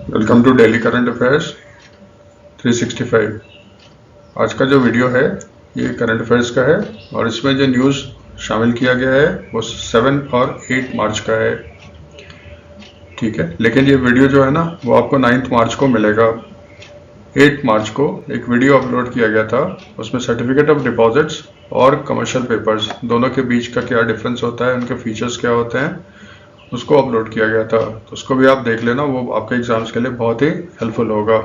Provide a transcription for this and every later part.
Welcome to daily current affairs 365। आज का जो वीडियो है ये करंट अफेयर्स का है और इसमें जो न्यूज़ शामिल किया गया है वो 7 और 8 मार्च का है। ठीक है, लेकिन ये वीडियो जो है ना वो आपको 9 मार्च को मिलेगा। 8 मार्च को एक वीडियो अपलोड किया गया था, उसमें सर्टिफिकेट ऑफ डिपॉजिट्स और कमर्शियल पेपर्स दोनों के बीच का क्या डिफरेंस होता है, उनके फीचर्स क्या होते हैं, उसको अपलोड किया गया था। तो उसको भी आप देख लेना, वो आपके एग्जाम्स के लिए बहुत ही हेल्पफुल होगा।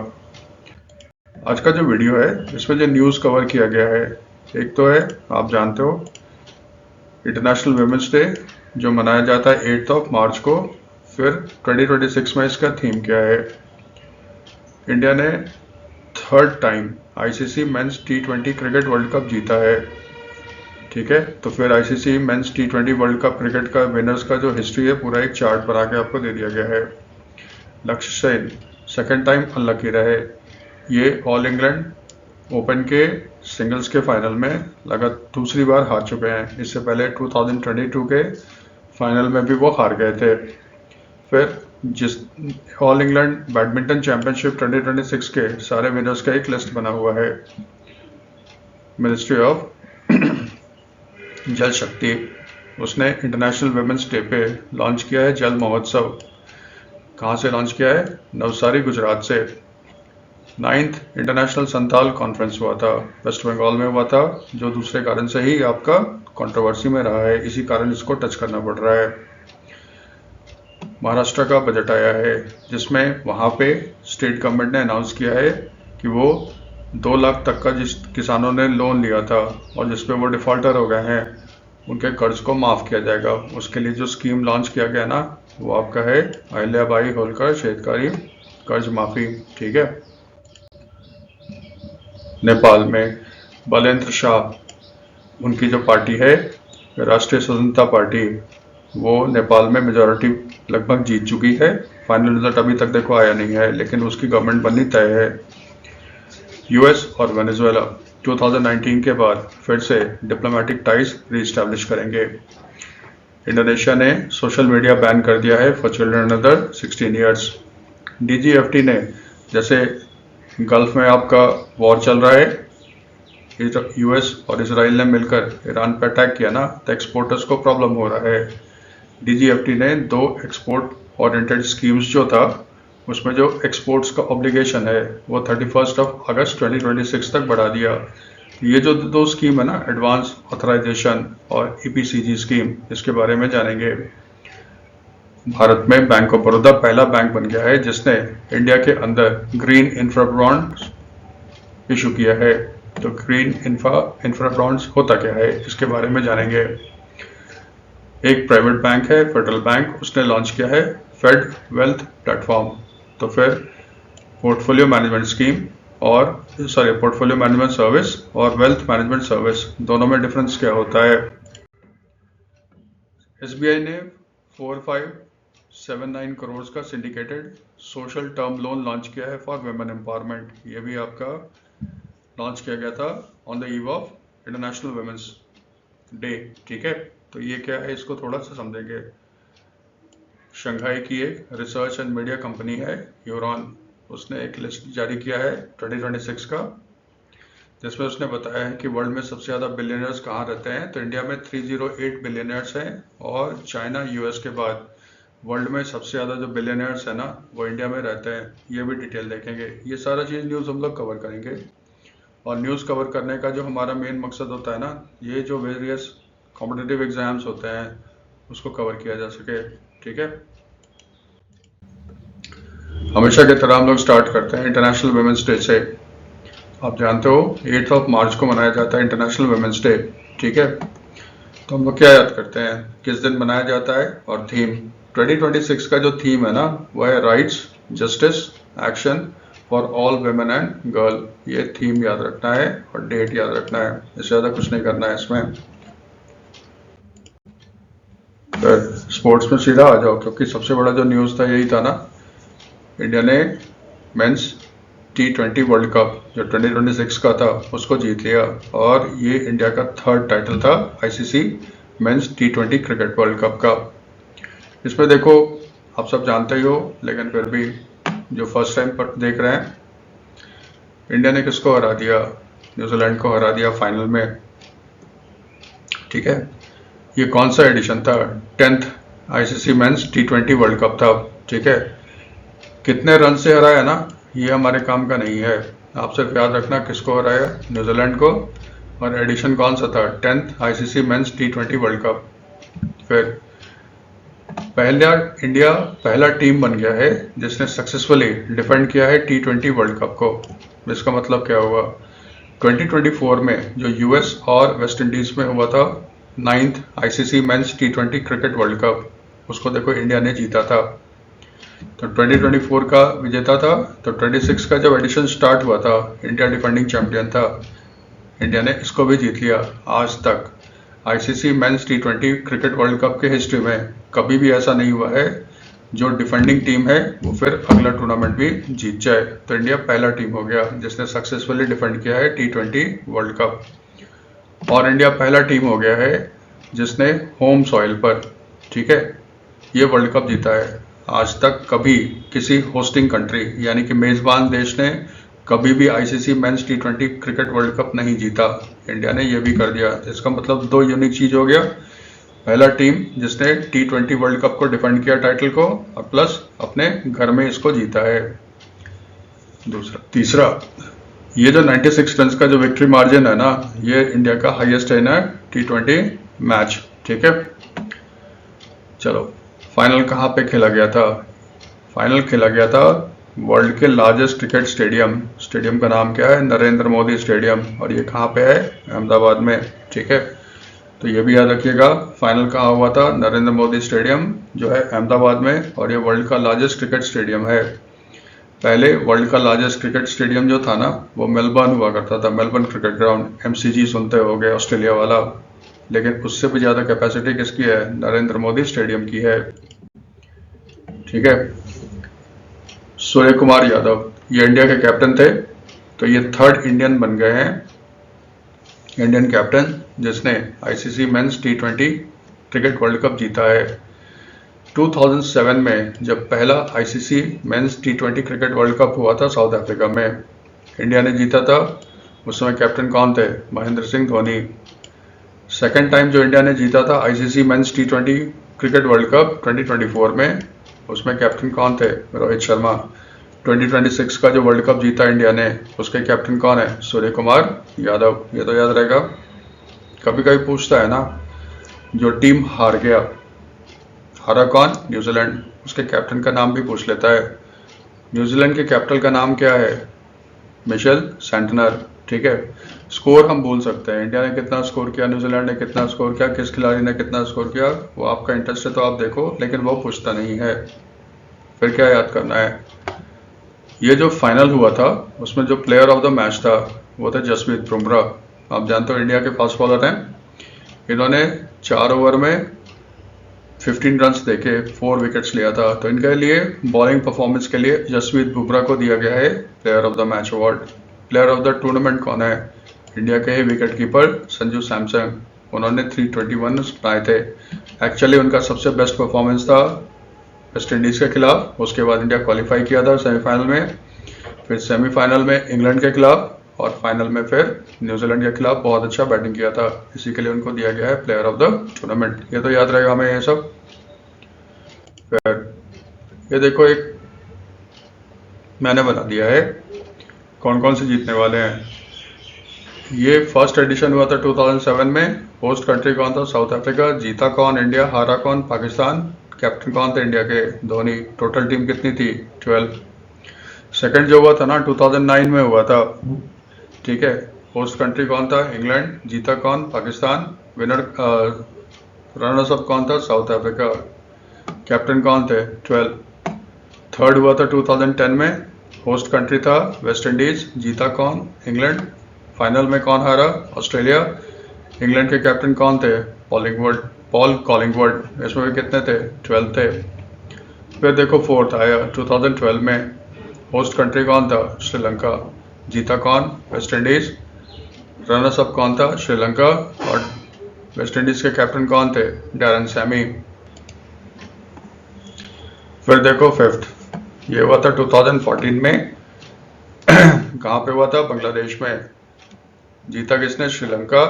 आज का जो वीडियो है इसमें जो न्यूज़ कवर किया गया है, एक तो है, आप जानते हो, इंटरनेशनल वुमेन्स डे जो मनाया जाता है 8 मार्च को। फिर 2026 में इसका थीम क्या है। इंडिया ने third time ICC men's T20 cricket world cup जीता है। ठीक है, तो फिर ICC men's T20 world cup cricket का विनर्स का जो हिस्ट्री है पूरा एक चार्ट बना के आपको दे दिया गया है। लक्ष्य सेन सेकेंड टाइम अनलकी रहे। ये ऑल इंग्लैंड ओपन के सिंगल्स के फाइनल में लगातार दूसरी बार हार चुके हैं। इससे पहले 2022 के फाइनल में भी वो हार गए थे। फिर जिस ऑल इंग्लैंड बैडमिंटन चैंपियनशिप 2026 के सारे विनर्स का एक लिस्ट बना हुआ है। मिनिस्ट्री ऑफ जल शक्ति उसने इंटरनेशनल वुमेन्स डे पे लॉन्च किया है जल महोत्सव। कहाँ से लॉन्च किया है? नवसारी, गुजरात से। 9th इंटरनेशनल संथाल कॉन्फ्रेंस हुआ था, वेस्ट बंगाल में हुआ था, जो दूसरे कारण से ही आपका कंट्रोवर्सी में रहा है, इसी कारण इसको टच करना पड़ रहा है। महाराष्ट्र का बजट आया है जिसमें वहाँ पे स्टेट गवर्नमेंट ने अनाउंस किया है कि वो 2 लाख तक का जिस किसानों ने लोन लिया था और जिसपे वो डिफॉल्टर हो गए हैं उनके कर्ज को माफ़ किया जाएगा। उसके लिए जो स्कीम लॉन्च किया गया ना वो आपका है अहिल्याबाई होलकर शेतकारी कर्ज माफ़ी। ठीक है। नेपाल में बलेंद्र शाह, उनकी जो पार्टी है राष्ट्रीय स्वतंत्रता पार्टी, वो नेपाल में मेजॉरिटी लगभग जीत चुकी है। फाइनल रिजल्ट अभी तक देखो आया नहीं है, लेकिन उसकी गवर्नमेंट बननी तय है। यूएस और वेनेजुएला 2019 के बाद फिर से डिप्लोमेटिक टाइज रीस्टैब्लिश करेंगे। इंडोनेशिया ने सोशल मीडिया बैन कर दिया है for children under 16 years. DGFT ने, जैसे गल्फ में आपका वॉर चल रहा है, यूएस और इसराइल ने मिलकर ईरान पर अटैक किया ना, तो एक्सपोर्टर्स को प्रॉब्लम हो रहा है। डीजीएफटी ने 2 एक्सपोर्ट ओरिएंटेड स्कीम्स जो था उसमें जो एक्सपोर्ट्स का ऑब्लिगेशन है वो 31 अगस्त 2026 तक बढ़ा दिया। ये जो 2 स्कीम है ना, एडवांस ऑथराइजेशन और ईपीसीजी स्कीम, इसके बारे में जानेंगे। भारत में बैंक ऑफ बड़ौदा पहला बैंक बन गया है जिसने इंडिया के अंदर ग्रीन इंफ्रा बॉन्ड इशू किया है। तो ग्रीन इंफ्रा बॉन्ड्स होता क्या है, इसके बारे में जानेंगे। एक प्राइवेट बैंक है फेडरल बैंक, उसने लॉन्च किया है फेड वेल्थ प्लेटफॉर्म। तो फिर पोर्टफोलियो मैनेजमेंट स्कीम और पोर्टफोलियो मैनेजमेंट सर्विस और वेल्थ मैनेजमेंट सर्विस दोनों में डिफरेंस क्या होता है। एसबीआई ने 4579 करोड़ का syndicated social term loan launch किया है फॉर वुमेन एम्पावरमेंट। ये भी आपका लॉन्च किया गया था on the eve of international women's day. ठीक है, तो ये क्या है इसको थोड़ा सा समझेंगे। शंघाई की एक रिसर्च एंड मीडिया कंपनी है ह्यूरॉन, उसने एक लिस्ट जारी किया है 2026 का, जिसमें उसने बताया है कि वर्ल्ड में सबसे ज़्यादा बिलियनर्स कहाँ रहते हैं। तो इंडिया में 308 बिलियनर्स हैं और चाइना यूएस के बाद वर्ल्ड में सबसे ज़्यादा जो बिलियनर्स है ना वो इंडिया में रहते हैं। ये भी डिटेल देखेंगे। ये सारा चीज़ न्यूज़ हम लोग कवर करेंगे। और न्यूज़ कवर करने का जो हमारा मेन मकसद होता है ना, ये जो वेरियस कॉम्पिटिटिव एग्जाम्स होते हैं उसको कवर किया जा सके। ठीक है, हमेशा की तरह हम लोग स्टार्ट करते हैं इंटरनेशनल वुमेन्स डे से। आप जानते हो 8 मार्च को मनाया जाता है इंटरनेशनल वुमेन्स डे। ठीक है, तो हम लोग क्या याद करते हैं, किस दिन मनाया जाता है और थीम। 2026 का जो थीम है ना वो है rights, justice, action for all women and girl. ये थीम याद रखना है और डेट याद रखना है, इससे ज़्यादा कुछ नहीं करना है इसमें। फिर स्पोर्ट्स में सीधा आ जाओ, क्योंकि सबसे बड़ा जो न्यूज़ था यही था ना, इंडिया ने मेंस T20 वर्ल्ड कप जो 2026 का था उसको जीत लिया और ये इंडिया का थर्ड टाइटल था ICC men's T20 cricket world cup का। इसमें देखो, आप सब जानते ही हो, लेकिन फिर भी जो फर्स्ट टाइम पर देख रहे हैं, इंडिया ने किसको हरा दिया? न्यूजीलैंड को हरा दिया फाइनल में। ठीक है, ये कौन सा एडिशन था? 10th ICC men's T20 world cup था। ठीक है, कितने रन से हराया ना, ये हमारे काम का नहीं है। आप सिर्फ याद रखना किसको हराया, न्यूजीलैंड को, और एडिशन कौन सा था? 10th ICC men's T20 world cup. फिर इंडिया पहला टीम बन गया है जिसने सक्सेसफुली डिफेंड किया है T20 वर्ल्ड कप को। इसका मतलब क्या हुआ? 2024 में जो यूएस और वेस्ट इंडीज में हुआ था 9th ICC men's T20 cricket world cup, उसको देखो इंडिया ने जीता था। तो 2024 का विजेता था, तो 26 का जब एडिशन स्टार्ट हुआ था, इंडिया डिफेंडिंग चैंपियन था, इंडिया ने इसको भी जीत लिया। आज तक ICC men's T20 cricket world cup के हिस्ट्री में कभी भी ऐसा नहीं हुआ है जो डिफेंडिंग टीम है वो फिर अगला टूर्नामेंट भी जीत जाए। तो इंडिया पहला टीम हो गया जिसने सक्सेसफुली डिफेंड किया है T20 वर्ल्ड कप। और इंडिया पहला टीम हो गया है जिसने होम सॉइल पर, ठीक है, ये वर्ल्ड कप जीता है। आज तक कभी किसी होस्टिंग कंट्री यानी कि मेजबान देश ने कभी भी ICC men's T20 cricket world cup नहीं जीता। इंडिया ने ये भी कर दिया। इसका मतलब दो यूनिक चीज हो गया, पहला टीम जिसने T20 वर्ल्ड कप को डिफेंड किया टाइटल को, और प्लस अपने घर में इसको जीता है। तीसरा, ये जो 96 रन का जो विक्ट्री मार्जिन है ना, ये इंडिया का हाईएस्ट है ना T20 मैच। ठीक है, चलो फाइनल कहाँ पे खेला गया था? फाइनल खेला गया था वर्ल्ड के लार्जेस्ट क्रिकेट स्टेडियम का नाम क्या है? नरेंद्र मोदी स्टेडियम। और ये कहाँ पे है? अहमदाबाद में। ठीक है, तो ये भी याद रखिएगा, फाइनल कहाँ हुआ था? नरेंद्र मोदी स्टेडियम जो है अहमदाबाद में, और ये वर्ल्ड का लार्जेस्ट क्रिकेट स्टेडियम है। पहले वर्ल्ड का लार्जेस्ट क्रिकेट स्टेडियम जो था ना, वो मेलबर्न हुआ करता था, मेलबर्न क्रिकेट ग्राउंड, MCG सुनते होगे, ऑस्ट्रेलिया वाला। लेकिन उससे भी ज़्यादा कैपेसिटी किसकी है? नरेंद्र मोदी स्टेडियम की है। ठीक है, सूर्य कुमार यादव ये इंडिया के कैप्टन थे, तो ये 3rd इंडियन बन गए हैं, इंडियन कैप्टन जिसने ICC men's T20 cricket world cup जीता है। 2007 में जब पहला ICC men's T20 cricket world cup हुआ था साउथ अफ्रीका में, इंडिया ने जीता था। उस समय कैप्टन कौन थे? महेंद्र सिंह धोनी। सेकेंड टाइम जो इंडिया ने जीता था ICC men's T20 cricket world cup 2024 में, उसमें कैप्टन कौन थे? रोहित शर्मा। 2026 का जो वर्ल्ड कप जीता इंडिया ने, उसके कैप्टन कौन है? सूर्य कुमार यादव। ये तो याद रहेगा। कभी कभी पूछता है ना, जो टीम हार गया, हारा कौन? न्यूजीलैंड, उसके कैप्टन का नाम भी पूछ लेता है। न्यूजीलैंड के कैप्टन का नाम क्या है? Mitchell Santner. ठीक है, स्कोर हम भूल सकते हैं, इंडिया ने कितना स्कोर किया, न्यूजीलैंड ने कितना स्कोर किया, किस खिलाड़ी ने कितना स्कोर किया, वो आपका इंटरेस्ट है तो आप देखो, लेकिन वो पूछता नहीं है। फिर क्या याद करना है? ये जो फाइनल हुआ था उसमें जो प्लेयर ऑफ द मैच था वो थे जसप्रीत बुमराह। आप जानते हो इंडिया के फास्ट बॉलर हैं। इन्होंने 4 ओवर में 15 रन्स देके 4 विकेट्स लिया था। तो इनके लिए बॉलिंग परफॉर्मेंस के लिए जसप्रीत बुमराह को दिया गया है player of the match award. Player of the tournament कौन है? इंडिया के ही विकेट कीपर संजू सैमसन। उन्होंने 321 बनाए थे। एक्चुअली उनका सबसे बेस्ट परफॉर्मेंस था वेस्ट इंडीज के खिलाफ। उसके बाद इंडिया क्वालिफाई किया था सेमीफाइनल में, फिर सेमीफाइनल में इंग्लैंड के खिलाफ, और फाइनल में फिर न्यूजीलैंड के खिलाफ बहुत अच्छा बैटिंग किया था। इसी के लिए उनको दिया गया है प्लेयर ऑफ द टूर्नामेंट। ये तो याद रहेगा हमें ये सब। फिर ये देखो, एक मैंने बना दिया है कौन कौन से जीतने वाले हैं। ये फर्स्ट एडिशन हुआ था 2007 में। होस्ट कंट्री कौन था? South Africa. जीता कौन? इंडिया। हारा कौन? पाकिस्तान। कैप्टन कौन थे इंडिया के? धोनी। टोटल टीम कितनी थी? 12। सेकंड जो हुआ था ना 2009 में हुआ था, ठीक है। होस्ट कंट्री कौन था? इंग्लैंड। जीता कौन? पाकिस्तान। विनर रनर्स अप कौन था? South Africa. कैप्टन कौन थे? 12। थर्ड हुआ था 2010 में। होस्ट कंट्री था वेस्ट इंडीज। जीता कौन? इंग्लैंड। फाइनल में कौन हारा? ऑस्ट्रेलिया। इंग्लैंड के कैप्टन कौन थे? Paul Collingwood. इसमें भी कितने थे? 12 थे। फिर देखो फोर्थ आया 2012 में। होस्ट कंट्री कौन था? श्रीलंका। जीता कौन? West Indies. रनर्स अप कौन था? श्रीलंका। और वेस्ट इंडीज के कैप्टन कौन थे? Darren Sami. फिर देखो फिफ्थ, ये हुआ था 2014 में। कहाँ पे हुआ था? बांग्लादेश में। जीता किसने? श्रीलंका।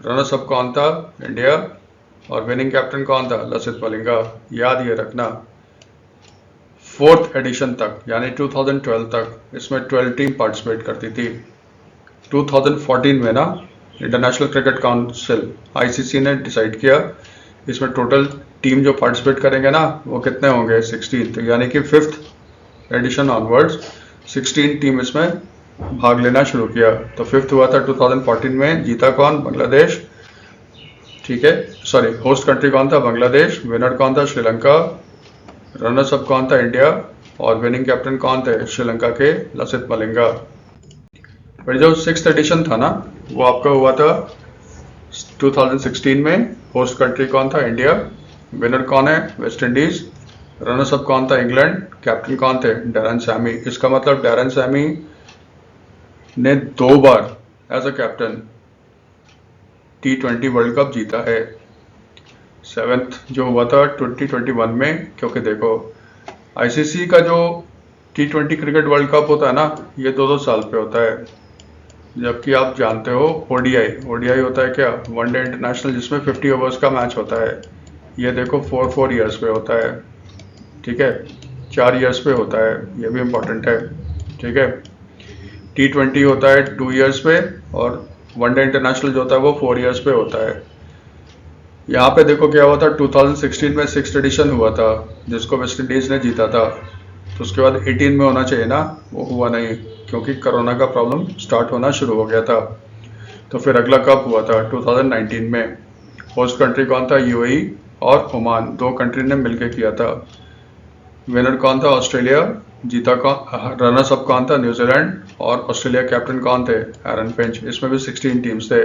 रनर्स अप कौन था? इंडिया। और विनिंग कैप्टन कौन था? लसित मलिंगा। याद ये रखना। फोर्थ एडिशन तक यानी 2012 तक इसमें 12 टीम पार्टिसिपेट करती थी। 2014 में ना इंटरनेशनल क्रिकेट काउंसिल आईसीसी ने डिसाइड किया इसमें टोटल टीम जो पार्टिसिपेट करेंगे ना वो कितने होंगे? 16। तो यानी कि फिफ्थ एडिशन ऑनवर्ड्स 16 टीम इसमें भाग लेना शुरू किया। तो फिफ्थ हुआ था 2014 में। जीता कौन? बांग्लादेश। ठीक है, सॉरी, होस्ट कंट्री कौन था? बांग्लादेश। विनर कौन था? श्रीलंका। रनर्स अप कौन था? इंडिया। और विनिंग कैप्टन कौन थे? श्रीलंका के लसित मलिंगा। फिर जो सिक्स्थ एडिशन था ना वो आपका हुआ था 2016 में। होस्ट कंट्री कौन था? इंडिया। विनर कौन है? West Indies. रनर्स अप कौन था? इंग्लैंड। कैप्टन कौन थे? Darren Sammy. इसका मतलब डैरन सैमी ने 2 बार as a captain T20 world cup जीता है। सेवेंथ जो हुआ था 2021 में, क्योंकि देखो आईसीसी का जो T20 क्रिकेट वर्ल्ड कप होता है ना ये 2-2 साल पे होता है, जबकि आप जानते हो ओडीआई होता है क्या? वनडे इंटरनेशनल, जिसमें 50 ओवर्स का मैच होता है। ये देखो 4 ईयर्स पे होता है। ठीक है, 4 ईयर्स पे होता है, ये भी इम्पोर्टेंट है। ठीक है, T20 होता है 2 ईयर्स पे और वनडे इंटरनेशनल जो होता है वो 4 ईयर्स पे होता है। यहाँ पे देखो क्या हुआ था 2016 में 6th एडिशन हुआ था जिसको वेस्ट इंडीज ने जीता था। तो उसके बाद 18 में होना चाहिए ना, वो हुआ नहीं क्योंकि कोरोना का प्रॉब्लम स्टार्ट होना शुरू हो गया था। तो फिर अगला कप हुआ था 2019 में। होस्ट कंट्री कौन था? यूएई और ओमान, 2 कंट्री ने मिलकर किया था। विनर कौन था? ऑस्ट्रेलिया। जीता कौन? रनर्स अप कौन था? न्यूजीलैंड। और ऑस्ट्रेलिया कैप्टन कौन थे? Aaron Finch. इसमें भी 16 टीम्स थे।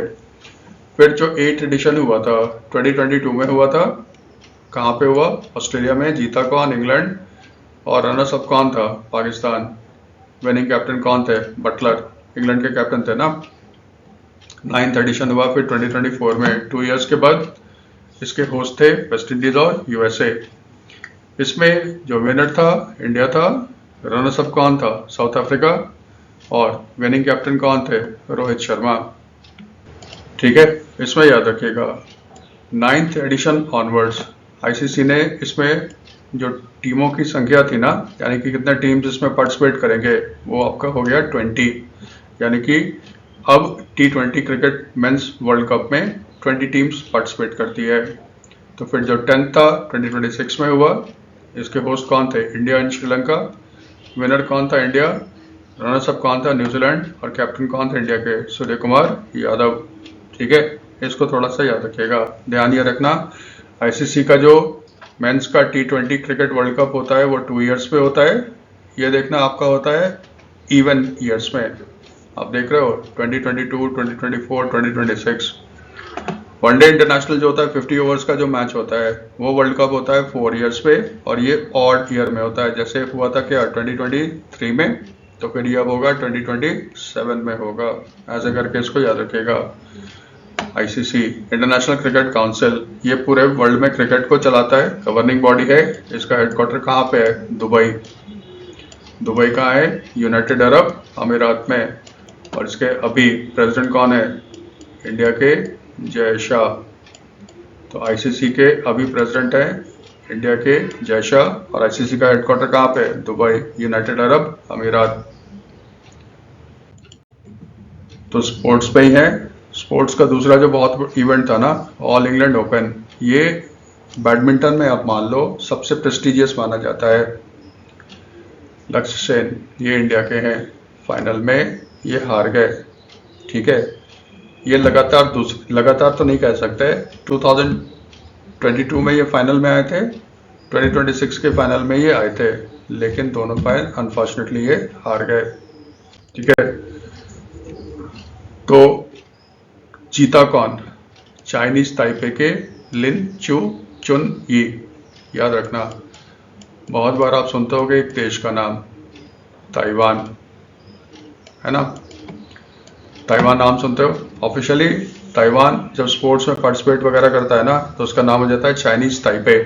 फिर जो 8th एडिशन हुआ था 2022 में हुआ था। कहाँ पे हुआ? ऑस्ट्रेलिया में। जीता कौन? इंग्लैंड। और रनर्स अप कौन था? पाकिस्तान। विनिंग कैप्टन कौन थे? बटलर, इंग्लैंड के कैप्टन थे ना। 9th एडिशन हुआ फिर 2024 में। 2 ईयर्स के बाद इसके होस्ट थे वेस्ट इंडीज और यूएसए। इसमें जो विनर था इंडिया था। रनर्स अप कौन था? South Africa. और विनिंग कैप्टन कौन थे? रोहित शर्मा। ठीक है, इसमें याद रखिएगा 9th एडिशन ऑनवर्ड्स आईसीसी ने इसमें जो टीमों की संख्या थी ना, यानी कि कितने टीम्स इसमें पार्टिसिपेट करेंगे, वो आपका हो गया 20। यानी कि अब T20 cricket mains world cup में 20 टीम्स पार्टिसिपेट करती है। तो फिर जो 10th था 2026 में हुआ। इसके होस्ट कौन थे? India and Sri Lanka. विनर कौन था? इंडिया। रनर्स अप कौन था? न्यूजीलैंड। और कैप्टन कौन थे इंडिया के? सूर्य कुमार यादव। ठीक है, इसको थोड़ा सा याद रखिएगा। ध्यान ये रखना आईसीसी का जो मेंस का T20 क्रिकेट वर्ल्ड कप होता है वो 2 ईयर्स पे होता है। ये देखना आपका होता है इवन ईयर्स में। आप देख रहे हो 2022, 2024, 2026। वनडे इंटरनेशनल जो होता है 50 ओवर्स का जो मैच होता है वो वर्ल्ड कप होता है 4 ईयर्स पे, और ये ऑड ईयर में होता है। जैसे हुआ था क्या 2023 में, तो फिर ये अब होगा 2027 में होगा। ऐसे करके इसको याद रखिएगा। आईसीसी इंटरनेशनल क्रिकेट काउंसिल ये पूरे वर्ल्ड में क्रिकेट को चलाता है, गवर्निंग बॉडी है। इसका हेडक्वार्टर कहाँ पे है? दुबई। दुबई कहाँ है? यूनाइटेड अरब अमीरात में। और इसके अभी प्रेसिडेंट कौन है? इंडिया के जय शाह। तो आईसीसी के अभी प्रेसिडेंट है इंडिया के जय शाह, और आईसीसी का हेडक्वार्टर कहाँ पे? दुबई, यूनाइटेड अरब अमीरात। तो स्पोर्ट्स पे ही है। स्पोर्ट्स का दूसरा जो बहुत इवेंट था ना, ऑल इंग्लैंड ओपन, ये बैडमिंटन में आप मान लो सबसे प्रेस्टिजियस माना जाता है। लक्ष्य सेन ये इंडिया के हैं, फाइनल में ये हार गए। ठीक है, ये लगातार तो नहीं कह सकते। 2022 में ये फाइनल में आए थे, 2026 के फाइनल में ये आए थे, लेकिन दोनों फाइनल अनफॉर्चुनेटली ये हार गए। ठीक है, तो जीता कौन? चाइनीज ताइपे के लिन चू चुन यी। याद रखना, बहुत बार आप सुनते होंगे एक देश का नाम, ताइवान, है ना। ताइवान नाम सुनते हो। ऑफिशियली ताइवान जब स्पोर्ट्स में पार्टिसिपेट वगैरह करता है ना तो उसका नाम हो जाता है चाइनीज ताइपे।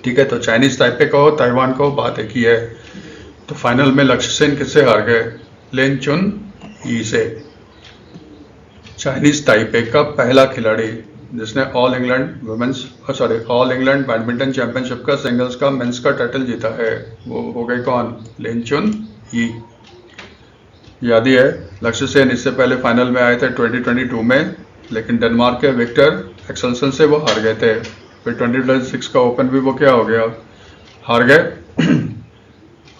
ठीक है, तो चाइनीज ताइपे का हो, ताइवान का हो, बात एक ही है। तो फाइनल में लक्ष्य सेन किससे हार गए? लिन चुन ई से। चाइनीज ताइपे का पहला खिलाड़ी जिसने ऑल इंग्लैंड बैडमिंटन चैंपियनशिप का सिंगल्स का मेंस का टाइटल जीता है, वो हो गए कौन? लिन चुन ई। याद ही है, लक्ष्य सेन इससे पहले फाइनल में आए थे 2022 में, लेकिन डेनमार्क के विक्टर एक्सेल्सन से वो हार गए थे। फिर 2026 का ओपन भी वो क्या हो गया? हार गए।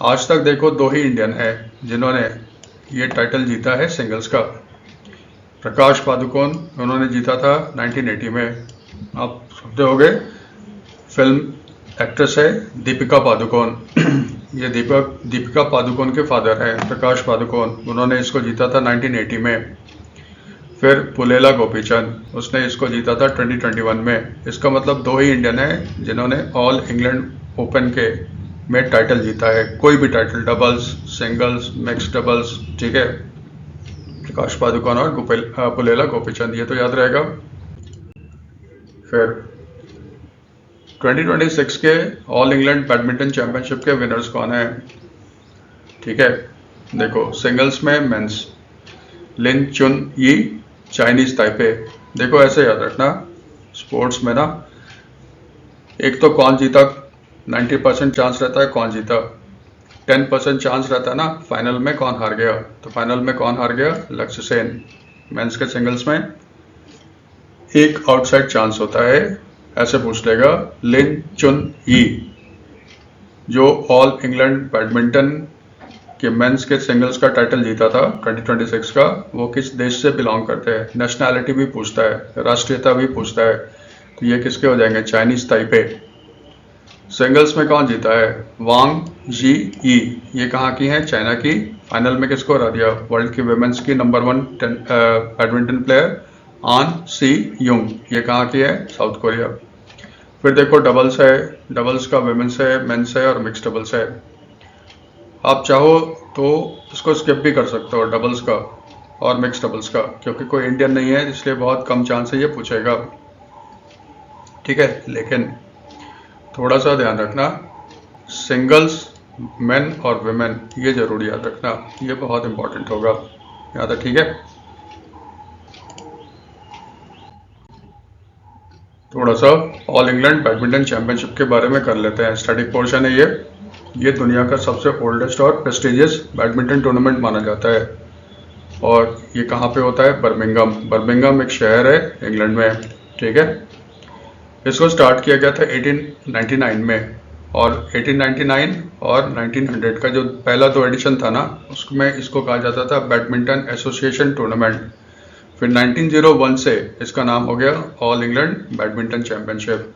आज तक देखो 2 ही इंडियन हैं जिन्होंने ये टाइटल जीता है सिंगल्स का। प्रकाश पादुकोण, उन्होंने जीता था 1980 में। आप सुनते होंगे, फिल्म एक्ट्रेस है दीपिका पादुकोण। ये दीपिका पादुकोण के फादर हैं प्रकाश पादुकोण, उन्होंने इसको जीता था 1980 में। फिर पुलेला गोपीचंद, उसने इसको जीता था 2021 में। इसका मतलब 2 ही इंडियन हैं जिन्होंने ऑल इंग्लैंड ओपन के में टाइटल जीता है, कोई भी title, doubles, singles, mix doubles, ठीक है। प्रकाश पादुकोण और पुलेला गोपीचंद, ये तो याद रहेगा। फिर 2026 के ऑल इंग्लैंड बैडमिंटन चैंपियनशिप के विनर्स कौन है? ठीक है, देखो सिंगल्स में मेंस लिन चुन ई, चाइनीज ताइपे। देखो ऐसे याद रखना, स्पोर्ट्स में ना एक तो कौन जीता 90% चांस रहता है, कौन जीता 10% चांस रहता है ना फाइनल में कौन हार गया। तो फाइनल में कौन हार गया? लक्ष्य सेन। मेंस के सिंगल्स में एक आउटसाइड चांस होता है, ऐसे पूछ लेगा। लिन चुन ई जो ऑल इंग्लैंड बैडमिंटन के मेंस के सिंगल्स का टाइटल जीता था 2026 का, वो किस देश से बिलोंग करते हैं? नेशनैलिटी भी पूछता है, राष्ट्रीयता भी पूछता है, तो ये किसके हो जाएंगे? Chinese Taipei. सिंगल्स में कौन जीता है? वांग जी ई, ये कहाँ की है? चाइना की। फाइनल में किसको हरा दिया? वर्ल्ड की वुमेन्स की नंबर 1 बैडमिंटन प्लेयर आन सी युंग, ये कहाँ की है? South Korea. फिर देखो डबल्स है, डबल्स का वुमेन्स है, मेंस है और मिक्स डबल्स है। आप चाहो तो इसको स्किप भी कर सकते हो, डबल्स का और मिक्स डबल्स का, क्योंकि कोई इंडियन नहीं है इसलिए बहुत कम चांस है ये पूछेगा, ठीक है। लेकिन थोड़ा सा ध्यान रखना, सिंगल्स मेन और वुमेन ये जरूर याद रखना, ये बहुत इंपॉर्टेंट होगा, याद है, ठीक है। थोड़ा सा ऑल इंग्लैंड बैडमिंटन चैंपियनशिप के बारे में कर लेते हैं, स्टैटिक पोर्शन है ये दुनिया का सबसे ओल्डेस्ट और प्रेस्टिजियस बैडमिंटन टूर्नामेंट माना जाता है। और ये कहाँ पे होता है? बर्मिंघम एक शहर है इंग्लैंड में, ठीक है। इसको स्टार्ट किया गया था 1899 में, और 1899 और 1900 का जो पहला 2 एडिशन था ना, उसमें इसको कहा जाता था बैडमिंटन एसोसिएशन टूर्नामेंट। फिर 1901 से इसका नाम हो गया ऑल इंग्लैंड बैडमिंटन चैंपियनशिप।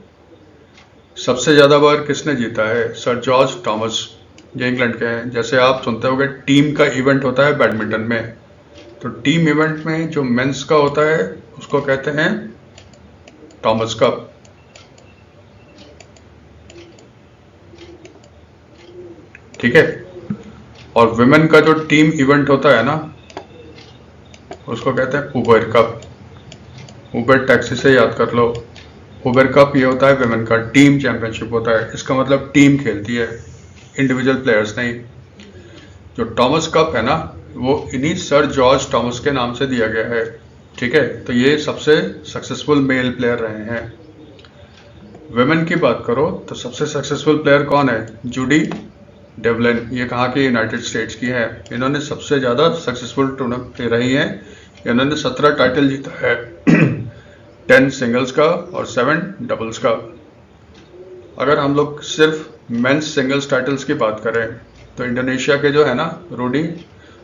सबसे ज़्यादा बार किसने जीता है? सर जॉर्ज थॉमस, ये इंग्लैंड के हैं। जैसे आप सुनते होंगे टीम का इवेंट होता है बैडमिंटन में, तो टीम इवेंट में जो मेंस का होता है उसको कहते हैं थॉमस कप, ठीक है। और विमेन का जो टीम इवेंट होता है ना, उसको कहते हैं उबर कप। उबर टैक्सी से याद कर लो, उबर कप ये होता है विमेन का टीम चैंपियनशिप होता है, इसका मतलब टीम खेलती है, इंडिविजुअल प्लेयर्स नहीं। जो थॉमस कप है ना, वो इन्हीं सर जॉर्ज थॉमस के नाम से दिया गया है, ठीक है। तो ये सबसे सक्सेसफुल मेल प्लेयर रहे हैं। विमेन की बात करो तो सबसे सक्सेसफुल प्लेयर कौन है? जूडी डेवलिन, ये कहाँ की? यूनाइटेड स्टेट्स की है। इन्होंने सबसे ज़्यादा सक्सेसफुल टूर्नामेंट रही हैं, इन्होंने 17 टाइटल जीता है। 10 सिंगल्स का और 7 डबल्स का। अगर हम लोग सिर्फ मेंस सिंगल्स टाइटल्स की बात करें तो इंडोनेशिया के जो है ना रूडी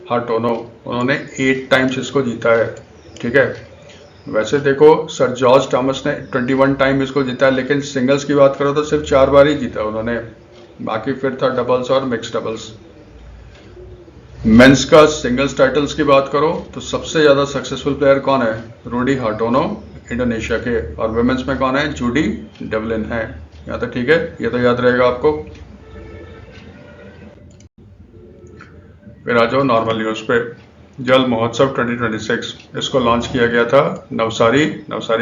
हार्टोनो, उन्होंने 8 टाइम्स इसको जीता है, ठीक है। वैसे देखो सर जॉर्ज थॉमस ने 21 टाइम इसको जीता है, लेकिन सिंगल्स की बात करो तो सिर्फ 4 बार ही जीता उन्होंने, बाकी फिर था डबल्स और मिक्स डबल्स। मेंस का सिंगल्स टाइटल्स की बात करो तो सबसे ज़्यादा सक्सेसफुल प्लेयर कौन है? रूडी हार्टोनो, इंडोनेशिया के। और वुमेन्स में कौन है? जूडी डेवलिन है। यहाँ तक ठीक है, ये तो याद रहेगा आपको। फिर आ जाओ नॉर्मल न्यूज़ पे। जल महोत्सव 2026 इसको लॉन्च किया गया था नवसारी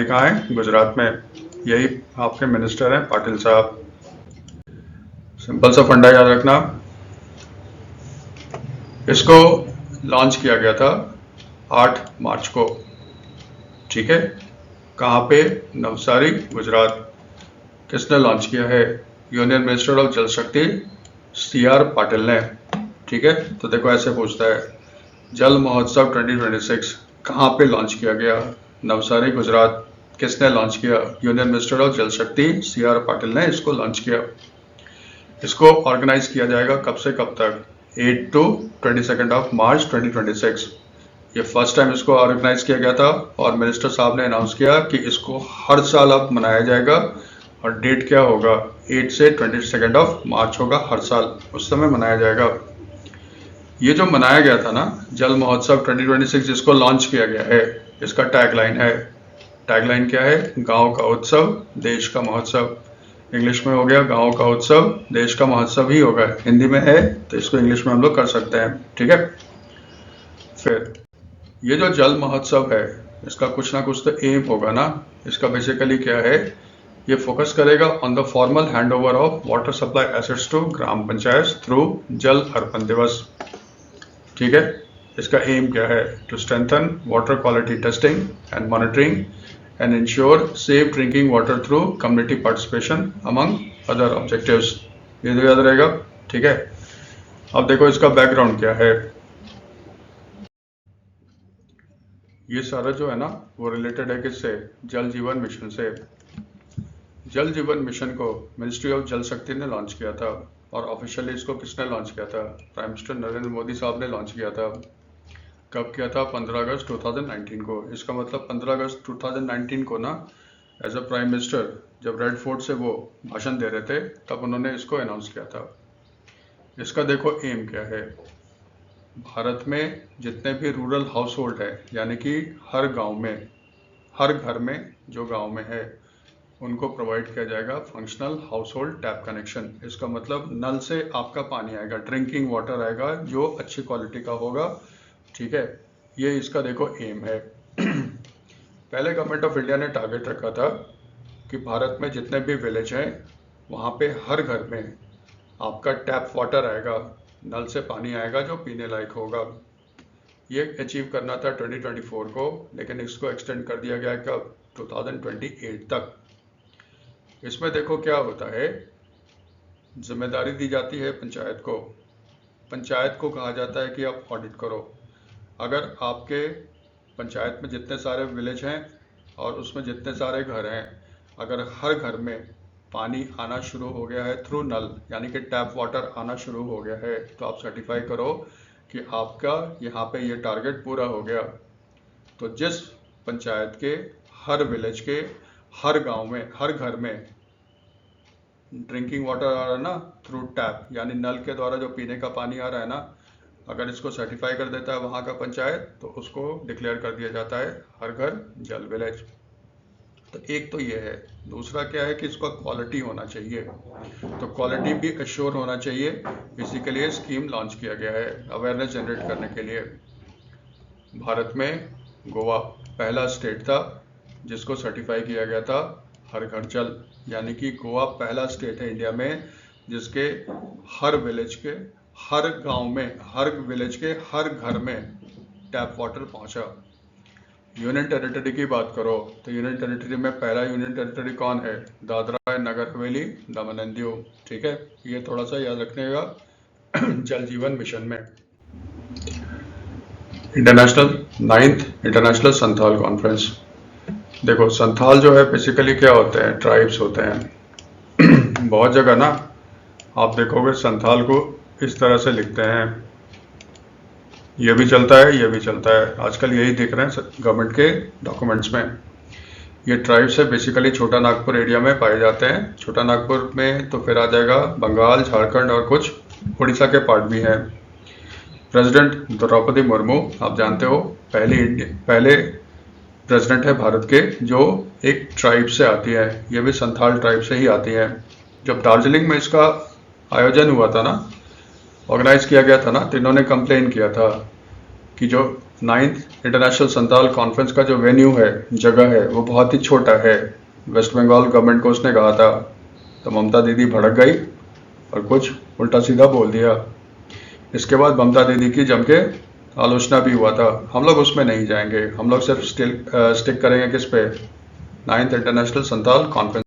कहाँ है? गुजरात में। यही आपके मिनिस्टर हैं पाटिल साहब। सिंपल सा फंडा याद रखना। इसको लॉन्च किया गया था 8 मार्च को, ठीक है। कहाँ पे? नवसारी, गुजरात। किसने लॉन्च किया है? यूनियन मिनिस्टर ऑफ जल शक्ति CR पाटिल ने, ठीक है। तो देखो ऐसे पूछता है, जल महोत्सव 2026 कहाँ पे लॉन्च किया गया? नवसारी, गुजरात। किसने लॉन्च किया? यूनियन मिनिस्टर ऑफ जल शक्ति CR पाटिल ने इसको लॉन्च किया। इसको ऑर्गेनाइज किया जाएगा कब से कब तक? 8 to 22 मार्च 2026। ये फर्स्ट टाइम इसको ऑर्गेनाइज किया गया था और मिनिस्टर साहब ने अनाउंस किया कि इसको हर साल अब मनाया जाएगा। और डेट क्या होगा? 8 से 22 मार्च होगा, हर साल उस समय मनाया जाएगा। ये जो मनाया गया था ना जल महोत्सव 2026 जिसको लॉन्च किया गया है, इसका टैगलाइन है। टैगलाइन क्या है? गांव का उत्सव, देश का महोत्सव। इंग्लिश में हो गया गांव का उत्सव, देश का महोत्सव ही होगा। हिंदी में है तो इसको इंग्लिश में हम लोग कर सकते हैं, ठीक है। फिर ये जो जल महोत्सव है इसका कुछ ना कुछ तो एम होगा ना। इसका बेसिकली क्या है? ये फोकस करेगा on the formal handover of water supply assets to gram panchayat through Jal Arpan Diwas, ठीक है। इसका एम क्या है? To strengthen water quality testing and monitoring and ensure safe drinking water through community participation among other objectives. ये तो याद रहेगा, ठीक है। अब देखो इसका बैकग्राउंड क्या है। ये सारा जो है ना वो रिलेटेड है किससे? जल जीवन मिशन से। जल जीवन मिशन को मिनिस्ट्री ऑफ जल शक्ति ने लॉन्च किया था। और ऑफिशियली इसको किसने लॉन्च किया था? प्राइम मिनिस्टर नरेंद्र मोदी साहब ने लॉन्च किया था। कब किया था? 15 अगस्त 2019 को। इसका मतलब 15 अगस्त 2019 को ना एज अ प्राइम मिनिस्टर जब रेड फोर्ट से वो भाषण दे रहे थे तब उन्होंने इसको अनाउंस किया था। इसका देखो एम क्या है। भारत में जितने भी रूरल हाउस होल्ड है, यानी कि हर गांव में, हर घर में जो गांव में है, उनको प्रोवाइड किया जाएगा functional house hold tap connection. इसका मतलब नल से आपका पानी आएगा, ड्रिंकिंग वाटर आएगा जो अच्छी क्वालिटी का होगा, ठीक है। ये इसका देखो एम है। पहले गवर्नमेंट ऑफ इंडिया ने टारगेट रखा था कि भारत में जितने भी विलेज हैं वहाँ पे हर घर में आपका टैप वाटर आएगा, नल से पानी आएगा जो पीने लायक होगा। ये अचीव करना था 2024 को, लेकिन इसको एक्सटेंड कर दिया गया कब? 2028 तक। इसमें देखो क्या होता है, जिम्मेदारी दी जाती है पंचायत को। पंचायत को कहा जाता है कि आप ऑडिट करो। अगर आपके पंचायत में जितने सारे विलेज हैं और उसमें जितने सारे घर हैं, अगर हर घर में पानी आना शुरू हो गया है थ्रू नल, यानी कि टैप वाटर आना शुरू हो गया है, तो आप सर्टिफाई करो कि आपका यहाँ पे ये टारगेट पूरा हो गया। तो जिस पंचायत के हर विलेज के हर गांव में, हर घर में ड्रिंकिंग वाटर आ रहा है ना थ्रू टैप, यानी नल के द्वारा जो पीने का पानी आ रहा है ना, अगर इसको सर्टिफाई कर देता है वहाँ का पंचायत तो उसको डिक्लेयर कर दिया जाता है हर घर जल विलेज। तो एक तो ये है। दूसरा क्या है कि इसका क्वालिटी होना चाहिए, तो क्वालिटी भी एश्योर होना चाहिए। इसी के लिए स्कीम लॉन्च किया गया है, अवेयरनेस जनरेट करने के लिए। भारत में गोवा पहला स्टेट था जिसको सर्टिफाई किया गया था हर घर जल, यानी कि गोवा पहला स्टेट है इंडिया में जिसके हर विलेज के, हर गांव में, हर विलेज के हर घर में टैप वाटर पहुंचा। यूनियन टेरिटरी की बात करो तो यूनियन टेरिटरी में पहला यूनियन टेरिटरी कौन है? Dadra and Nagar Haveli, Daman and Diu, ठीक है। ये थोड़ा सा याद रखने का जल जीवन मिशन में। International 9th international Santhal conference. देखो संथाल जो है बेसिकली क्या होते हैं? ट्राइब्स होते हैं। बहुत जगह ना आप देखोगे संथाल को इस तरह से लिखते हैं, ये भी चलता है, ये भी चलता है, आजकल यही दिख रहे हैं गवर्नमेंट के डॉक्यूमेंट्स में। ये ट्राइब्स है बेसिकली छोटा नागपुर एरिया में पाए जाते हैं। छोटा नागपुर में तो फिर आ जाएगा बंगाल, झारखंड और कुछ उड़ीसा के पार्ट भी हैं। प्रेसिडेंट द्रौपदी मुर्मू आप जानते हो पहले प्रेसिडेंट है भारत के जो एक ट्राइब से आती है, ये भी संथाल ट्राइब से ही आती है। जब दार्जिलिंग में इसका आयोजन हुआ था ना, ऑर्गेनाइज किया गया था ना, तो इन्होंने कंप्लेन किया था कि जो 9th इंटरनेशनल संथाल कॉन्फ्रेंस का जो वेन्यू है, जगह है, वो बहुत ही छोटा है। वेस्ट बंगाल गवर्नमेंट को उसने कहा था, तो ममता दीदी भड़क गई और कुछ उल्टा सीधा बोल दिया। इसके बाद ममता दीदी की जम के आलोचना भी हुआ था। हम लोग उसमें नहीं जाएंगे, हम लोग सिर्फ स्टिक करेंगे किस पे, 9th इंटरनेशनल संथाल कॉन्फ्रेंस।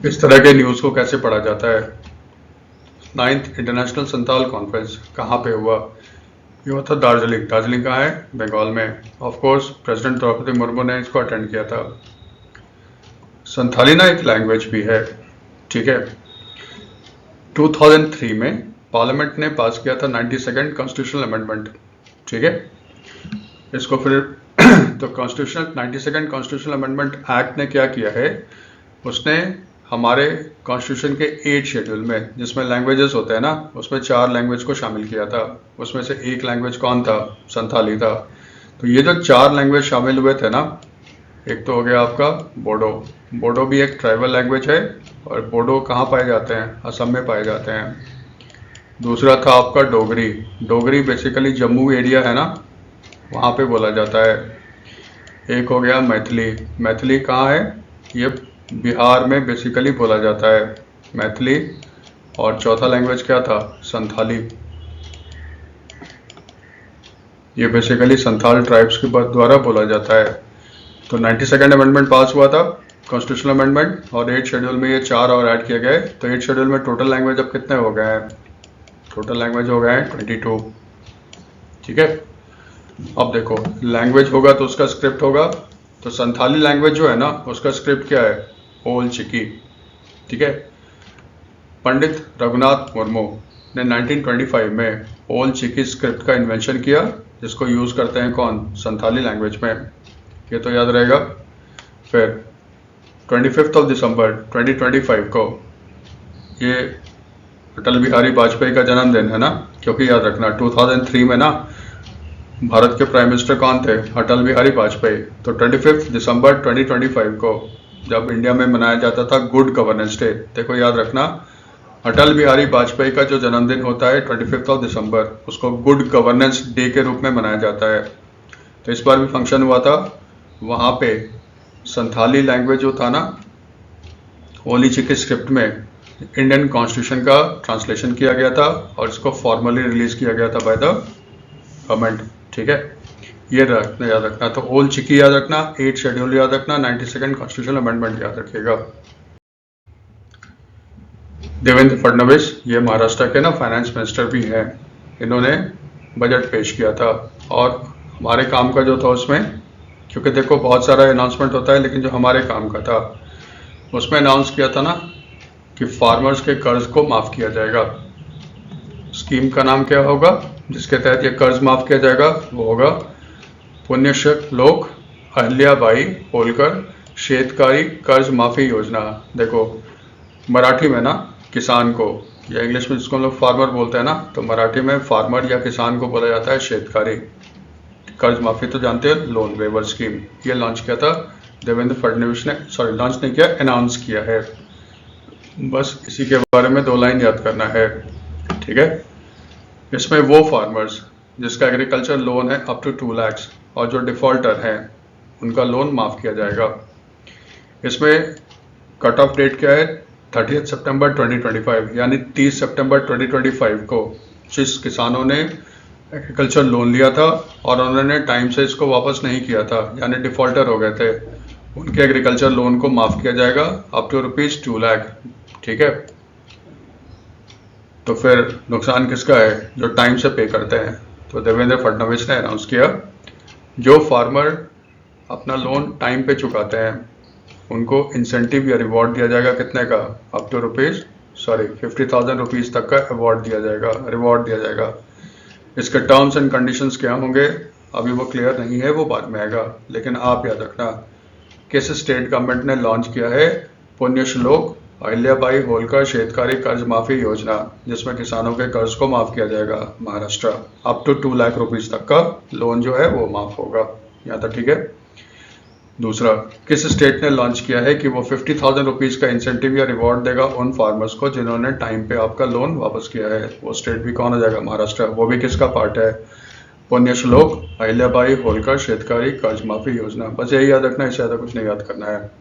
इस तरह के न्यूज़ को कैसे पढ़ा जाता है? 9th इंटरनेशनल संथाल कॉन्फ्रेंस कहाँ पे हुआ? ये हुआ था दार्जिलिंग। दार्जिलिंग कहाँ है? बंगाल में। Of course president Droupadi Murmu ने इसको अटेंड किया था। संथाली ना एक लैंग्वेज भी है, ठीक है। 2003 में पार्लियामेंट ने पास किया था 92nd कॉन्स्टिट्यूशनल अमेंडमेंट, ठीक है। इसको फिर तो constitutional 92nd constitutional amendment act ने क्या किया है, उसने हमारे कॉन्स्टिट्यूशन के 8 शेड्यूल में, जिसमें लैंग्वेजेस होते हैं ना, उसमें 4 लैंग्वेज को शामिल किया था। उसमें से एक लैंग्वेज कौन था? संथाली था। तो ये जो 4 लैंग्वेज शामिल हुए थे ना, एक तो हो गया आपका बोडो। बोडो भी एक ट्राइबल लैंग्वेज है, और बोडो कहाँ पाए जाते हैं? असम में पाए जाते हैं। दूसरा था आपका डोगरी। डोगरी बेसिकली जम्मू एरिया है ना, वहाँ पे बोला जाता है। एक हो गया मैथिली। मैथिली कहाँ है? ये बिहार में बेसिकली बोला जाता है, मैथिली। और चौथा लैंग्वेज क्या था? संथाली। ये बेसिकली संथाल ट्राइब्स के द्वारा बोला जाता है। तो 92nd अमेंडमेंट पास हुआ था, कॉन्स्टिट्यूशनल अमेंडमेंट, और 8 शेड्यूल में ये 4 और ऐड किए गए। तो 8 शेड्यूल में टोटल लैंग्वेज अब कितने हो गए हैं? टोटल लैंग्वेज हो गए हैं 22, ठीक है। अब देखो, लैंग्वेज होगा तो उसका स्क्रिप्ट होगा। तो संथाली लैंग्वेज जो है ना, उसका स्क्रिप्ट क्या है? ओल चिकी, ठीक है। पंडित रघुनाथ मुर्मू ने 1925 में ओल चिकी स्क्रिप्ट का इन्वेंशन किया, जिसको यूज करते हैं कौन? संथाली लैंग्वेज में। ये तो याद रहेगा। फिर 25 दिसंबर 2025 को ये अटल बिहारी वाजपेयी का जन्मदिन है ना, क्योंकि याद रखना 2003 में ना भारत के प्राइम मिनिस्टर कौन थे? अटल बिहारी वाजपेयी। तो 25 दिसंबर 2025 को जब इंडिया में मनाया जाता था गुड गवर्नेंस डे, देखो याद रखना, अटल बिहारी वाजपेयी का जो जन्मदिन होता है 25 दिसंबर, उसको गुड गवर्नेंस डे के रूप में मनाया जाता है। तो इस बार भी फंक्शन हुआ था, वहाँ पे संथाली लैंग्वेज जो था ना, ओली चिकी स्क्रिप्ट में इंडियन कॉन्स्टिट्यूशन का ट्रांसलेशन किया गया था, और इसको फॉर्मली रिलीज किया गया था बाय द गवर्नमेंट, ठीक है। ये रखना, याद रखना। तो ओल चिकी याद रखना, 8 शेड्यूल याद रखना, 92nd कॉन्स्टिट्यूशनल अमेंडमेंट याद रखिएगा। देवेंद्र फडणवीस, ये महाराष्ट्र के ना फाइनेंस मिनिस्टर भी हैं, इन्होंने बजट पेश किया था। और हमारे काम का जो था उसमें, क्योंकि देखो बहुत सारा अनाउंसमेंट होता है, लेकिन जो हमारे काम का था उसमें अनाउंस किया था ना कि फार्मर्स के कर्ज को माफ़ किया जाएगा। स्कीम का नाम क्या होगा जिसके तहत ये कर्ज माफ़ किया जाएगा? वो होगा पुण्यश्लोक अहिल्याबाई होलकर शेतकारी कर्ज माफ़ी योजना। देखो मराठी में ना किसान को, या इंग्लिश में जिसको हम लोग फार्मर बोलते हैं ना, तो मराठी में फार्मर या किसान को बोला जाता है शेतकारी। कर्ज माफ़ी तो जानते हो, लोन वेवर स्कीम। ये लॉन्च किया था देवेंद्र फडणवीस ने, सॉरी लॉन्च नहीं किया, अनाउंस किया है। बस इसी के बारे में 2 लाइन याद करना है, ठीक है। इसमें वो फार्मर्स जिसका एग्रीकल्चर लोन है अप टू 2 लाख, और जो डिफॉल्टर हैं उनका लोन माफ़ किया जाएगा। इसमें कट ऑफ डेट क्या है? 30 सितंबर 2025, यानी 30 सितंबर 2025 को जिस किसानों ने एग्रीकल्चर लोन लिया था और उन्होंने टाइम से इसको वापस नहीं किया था, यानी डिफॉल्टर हो गए थे, उनके एग्रीकल्चर लोन को माफ़ किया जाएगा अप टू ₹2 लाख, ठीक है। तो फिर नुकसान किसका है? जो टाइम से पे करते हैं। तो देवेंद्र फडणवीस ने अनाउंस किया, जो फार्मर अपना लोन टाइम पे चुकाते हैं उनको इंसेंटिव या रिवॉर्ड दिया जाएगा। कितने का? अप टू 50,000 रुपीज़ तक का अवार्ड दिया जाएगा, रिवॉर्ड दिया जाएगा। इसके टर्म्स एंड कंडीशंस क्या होंगे अभी वो क्लियर नहीं है, वो बाद में आएगा। लेकिन आप याद रखना, किस स्टेट गवर्नमेंट ने लॉन्च किया है पुण्यश्लोक अहिल्याबाई होलकर शेतकारी कर्ज माफी योजना, जिसमें किसानों के कर्ज को माफ किया जाएगा। Maharashtra up to 2 lakh rupees तक का लोन जो है वो माफ होगा। यहाँ तक ठीक है। दूसरा, किस स्टेट ने लॉन्च किया है कि वो 50,000 रुपीज का इंसेंटिव या रिवॉर्ड देगा उन फार्मर्स को जिन्होंने टाइम पे आपका लोन वापस किया है? वो स्टेट भी कौन हो जाएगा? महाराष्ट्र। वो भी किसका पार्ट है? पुण्यश्लोक अहिल्याबाई होलकर शेतकारी कर्ज माफी योजना। बस यही याद रखना, इससे ज्यादा कुछ नहीं याद करना है।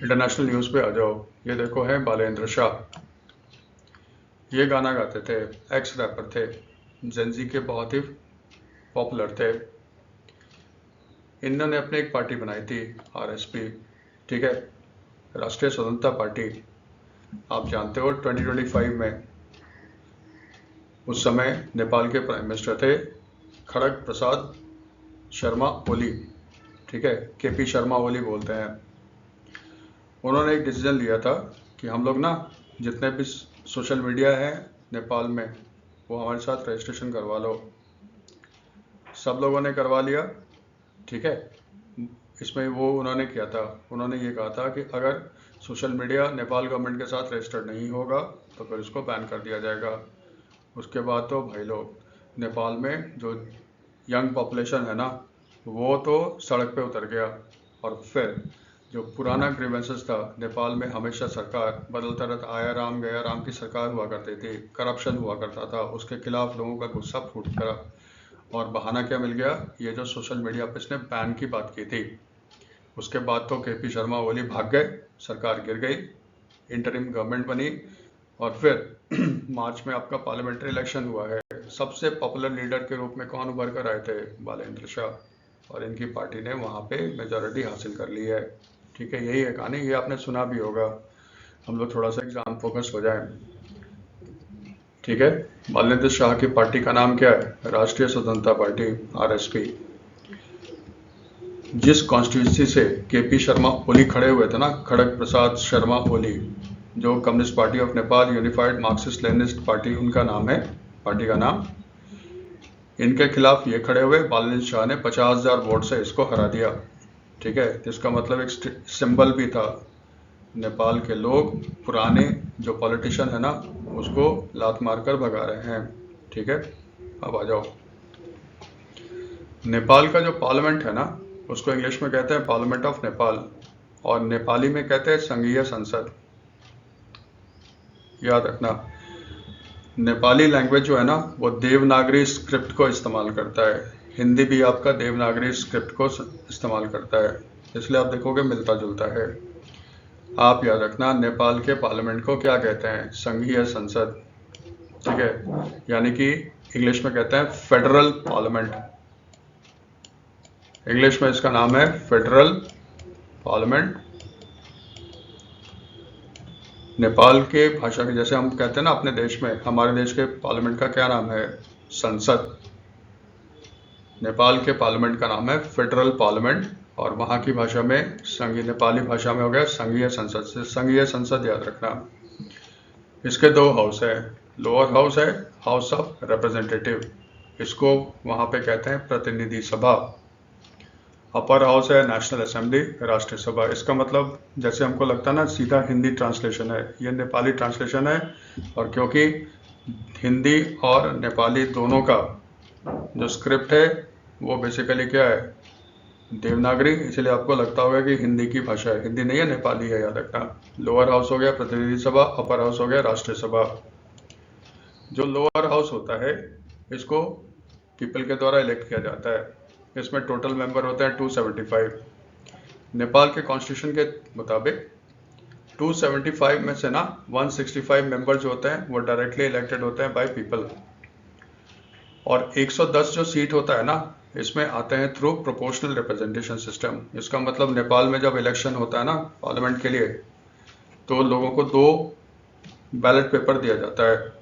इंटरनेशनल न्यूज़ पे आ जाओ। ये देखो है बालेंद्र शाह, ये गाना गाते थे, एक्स रैपर थे, जेंजी के बहुत ही पॉपुलर थे। इन्होंने अपनी एक पार्टी बनाई थी, आरएसपी, ठीक है, राष्ट्रीय स्वतंत्रता पार्टी। आप जानते हो 2025 में उस समय नेपाल के प्राइम मिनिस्टर थे खड़ग प्रसाद शर्मा ओली, ठीक है, केपी शर्मा ओली बोलते हैं। उन्होंने एक डिसीजन लिया था कि हम लोग ना जितने भी सोशल मीडिया है नेपाल में वो हमारे साथ रजिस्ट्रेशन करवा लो। सब लोगों ने करवा लिया, ठीक है। इसमें वो उन्होंने किया था, उन्होंने ये कहा था कि अगर सोशल मीडिया नेपाल गवर्नमेंट के साथ रजिस्टर्ड नहीं होगा तो फिर इसको बैन कर दिया जाएगा। उसके बाद तो भाई लोग नेपाल में जो यंग पॉपुलेशन है ना वो तो सड़क पे उतर गया। और फिर जो पुराना ग्रीवेंसेस था, नेपाल में हमेशा सरकार बदलता रहता, आया राम गया राम की सरकार हुआ करती थी, करप्शन हुआ करता था, उसके खिलाफ लोगों का गुस्सा फूट करा। और बहाना क्या मिल गया, ये जो सोशल मीडिया पे इसने बैन की बात की थी। उसके बाद तो केपी शर्मा ओली भाग गए, सरकार गिर गई, इंटरिम गवर्नमेंट बनी। और फिर मार्च में आपका पार्लियामेंट्री इलेक्शन हुआ है। सबसे पॉपुलर लीडर के रूप में कौन उभर कर आए थे, बालेंद्र शाह, और इनकी पार्टी ने वहाँ पे मेजॉरिटी हासिल कर ली है, ठीक है। यही है कहानी, ये आपने सुना भी होगा। हम लोग थोड़ा सा एग्जाम फोकस हो जाए, ठीक है। बालेंद्र शाह की पार्टी का नाम क्या है, राष्ट्रीय स्वतंत्रता पार्टी, आरएसपी। जिस कॉन्स्टिट्यूंसी से केपी शर्मा ओली खड़े हुए थे ना, खड़ग प्रसाद शर्मा ओली, जो communist party of Nepal unified Marxist Leninist party उनका नाम है, पार्टी का नाम। इनके खिलाफ ये खड़े हुए, बालेंद्र शाह ने 50,000 वोट से इसको हरा दिया, ठीक है। इसका मतलब एक सिंबल भी था, नेपाल के लोग पुराने जो पॉलिटिशियन है ना उसको लात मारकर भगा रहे हैं, ठीक है। अब आ जाओ, नेपाल का जो पार्लियामेंट है ना उसको इंग्लिश में कहते हैं पार्लियामेंट ऑफ नेपाल, और नेपाली में कहते हैं संघीय संसद। याद रखना, नेपाली लैंग्वेज जो है ना वो देवनागरी स्क्रिप्ट को इस्तेमाल करता है। हिंदी भी आपका देवनागरी स्क्रिप्ट को इस्तेमाल करता है, इसलिए आप देखोगे मिलता जुलता है। आप याद रखना, नेपाल के पार्लियामेंट को क्या कहते हैं, संघीय संसद, ठीक है, यानी कि इंग्लिश में कहते हैं फेडरल पार्लियामेंट। इंग्लिश में इसका नाम है फेडरल पार्लियामेंट। नेपाल के भाषा के जैसे हम कहते हैं ना अपने देश में, हमारे देश के पार्लियामेंट का क्या नाम है, संसद। नेपाल के पार्लियामेंट का नाम है फेडरल पार्लियामेंट, और वहाँ की भाषा में संघीय, नेपाली भाषा में हो गया संघीय संसद। से संघीय संसद याद रखना। इसके दो हाउस है, लोअर हाउस है हाउस ऑफ रिप्रेजेंटेटिव, इसको वहाँ पे कहते हैं प्रतिनिधि सभा। अपर हाउस है नेशनल असेंबली, राष्ट्रीय सभा। इसका मतलब जैसे हमको लगता है ना सीधा हिंदी ट्रांसलेशन है, ये नेपाली ट्रांसलेशन है। और क्योंकि हिंदी और नेपाली दोनों का जो स्क्रिप्ट है वो बेसिकली क्या है, देवनागरी, इसलिए आपको लगता होगा कि हिंदी की भाषा है, हिंदी नहीं है, नेपाली है, याद रखना। लोअर हाउस हो गया प्रतिनिधि सभा, अपर हाउस हो गया राष्ट्रीय सभा। जो लोअर हाउस होता है इसको पीपल के द्वारा इलेक्ट किया जाता है, इसमें टोटल मेंबर होते हैं 275। नेपाल के कॉन्स्टिट्यूशन के मुताबिक 275 में से ना 165 मेंबर जो होते हैं वो डायरेक्टली इलेक्टेड होते हैं बाय पीपल, और 110 जो सीट होता है ना इसमें आते हैं थ्रू प्रोपोर्शनल रिप्रेजेंटेशन सिस्टम। इसका मतलब नेपाल में जब इलेक्शन होता है ना पार्लियामेंट के लिए तो लोगों को 2 बैलेट पेपर दिया जाता है।